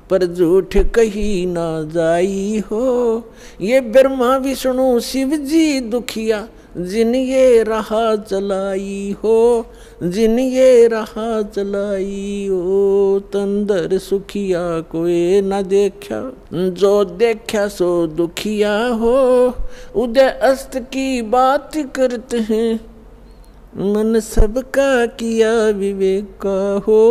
पर झूठ कही ना जाई हो। ये ब्रह्मा विष्णु शिव जी दुखिया, जिन ये राह चलाई हो, जिन ये राह चलाई हो। तंदर सुखिया कोई न देखा, जो देखा सो दुखिया हो। उदय अस्त की बात करते हैं, मन सबका किया विवेका हो,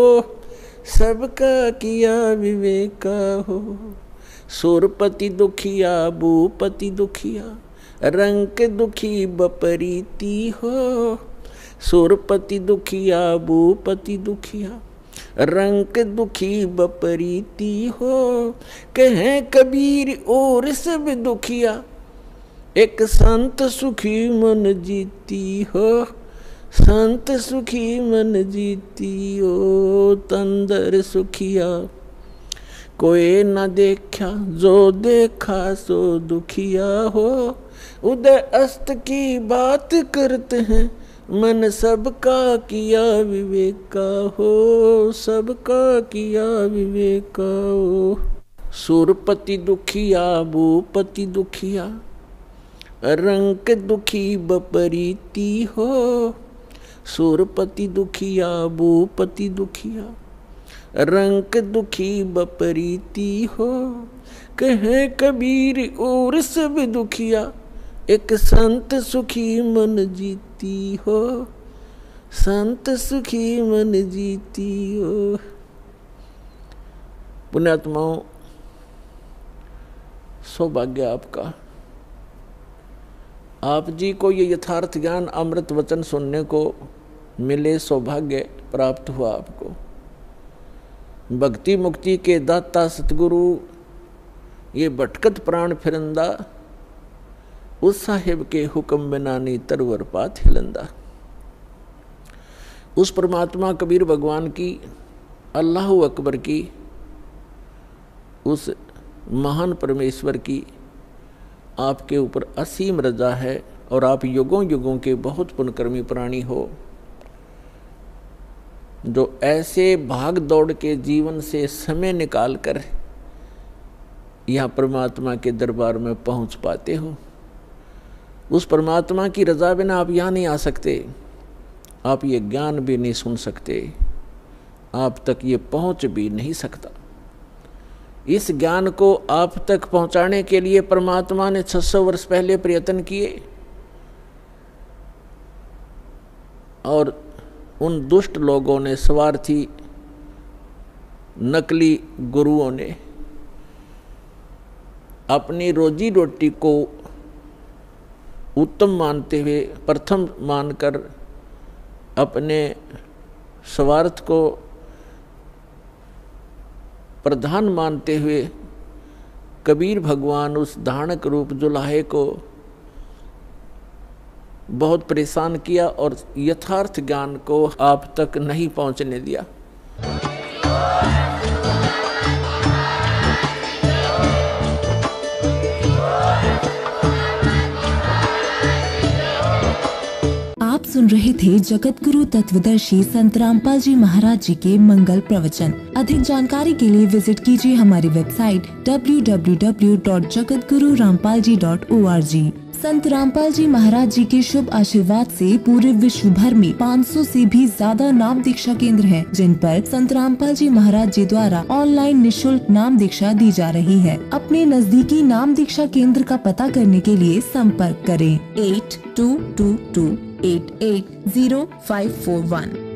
सबका किया विवेका हो। सुरपति दुखिया भूपति दुखिया, रंग दुखी बपरीती हो। सुरपति दुखिया भूपति दुखिया, रंग दुखी बपरीती हो। कहें कबीर और सब दुखिया, एक संत सुखी मन जीती हो, संत सुखी मन जीती हो। तंदर सुखिया कोई न देखा, जो देखा सो दुखिया हो। उदय अस्त की बात करते हैं, मन सबका किया विवेका हो, सबका किया विवेका हो। सुरपति दुखिया भूपति दुखिया, रंग दुखी बपरीती हो। सुरपति दुखिया भूपति दुखिया, रंग दुखी बपरीती हो। कहे कबीर और सब दुखिया, एक संत सुखी मन जीती हो, संत सुखी मन जीती हो। पुण्यात्माओं, सौभाग्य आपका, आप जी को ये यथार्थ ज्ञान अमृत वचन सुनने को मिले, सौभाग्य प्राप्त हुआ आपको। भक्ति मुक्ति के दाता सतगुरु ये भटकत प्राण फिरंदा, उस साहिब के हुक्म बिना नी तरवर पात हिलंदा। उस परमात्मा कबीर भगवान की, अल्लाह अकबर की, उस महान परमेश्वर की आपके ऊपर असीम रजा है और आप युगों युगों के बहुत पुण्यकर्मी प्राणी हो, जो ऐसे भाग दौड़ के जीवन से समय निकाल कर यहाँ परमात्मा के दरबार में पहुँच पाते हो। उस परमात्मा की रजा बिना आप यहाँ नहीं आ सकते, आप ये ज्ञान भी नहीं सुन सकते, आप तक ये पहुँच भी नहीं सकता। इस ज्ञान को आप तक पहुँचाने के लिए परमात्मा ने 600 वर्ष पहले प्रयत्न किए और उन दुष्ट लोगों ने, स्वार्थी नकली गुरुओं ने अपनी रोजी रोटी को उत्तम मानते हुए, प्रथम मानकर अपने स्वार्थ को प्रधान मानते हुए कबीर भगवान उस धानक रूप जुलाहे को बहुत परेशान किया और यथार्थ ज्ञान को आप तक नहीं पहुंचने दिया। आप सुन रहे थे जगत गुरु तत्वदर्शी संत रामपाल जी महाराज जी के मंगल प्रवचन। अधिक जानकारी के लिए विजिट कीजिए हमारी वेबसाइट www.jagatgururampalji.org। संत रामपाल जी महाराज जी के शुभ आशीर्वाद से पूरे विश्व भर में 500 से भी ज्यादा नाम दीक्षा केंद्र हैं, जिन पर संत रामपाल जी महाराज जी द्वारा ऑनलाइन निशुल्क नाम दीक्षा दी जा रही है। अपने नजदीकी नाम दीक्षा केंद्र का पता करने के लिए संपर्क करें 8222880541।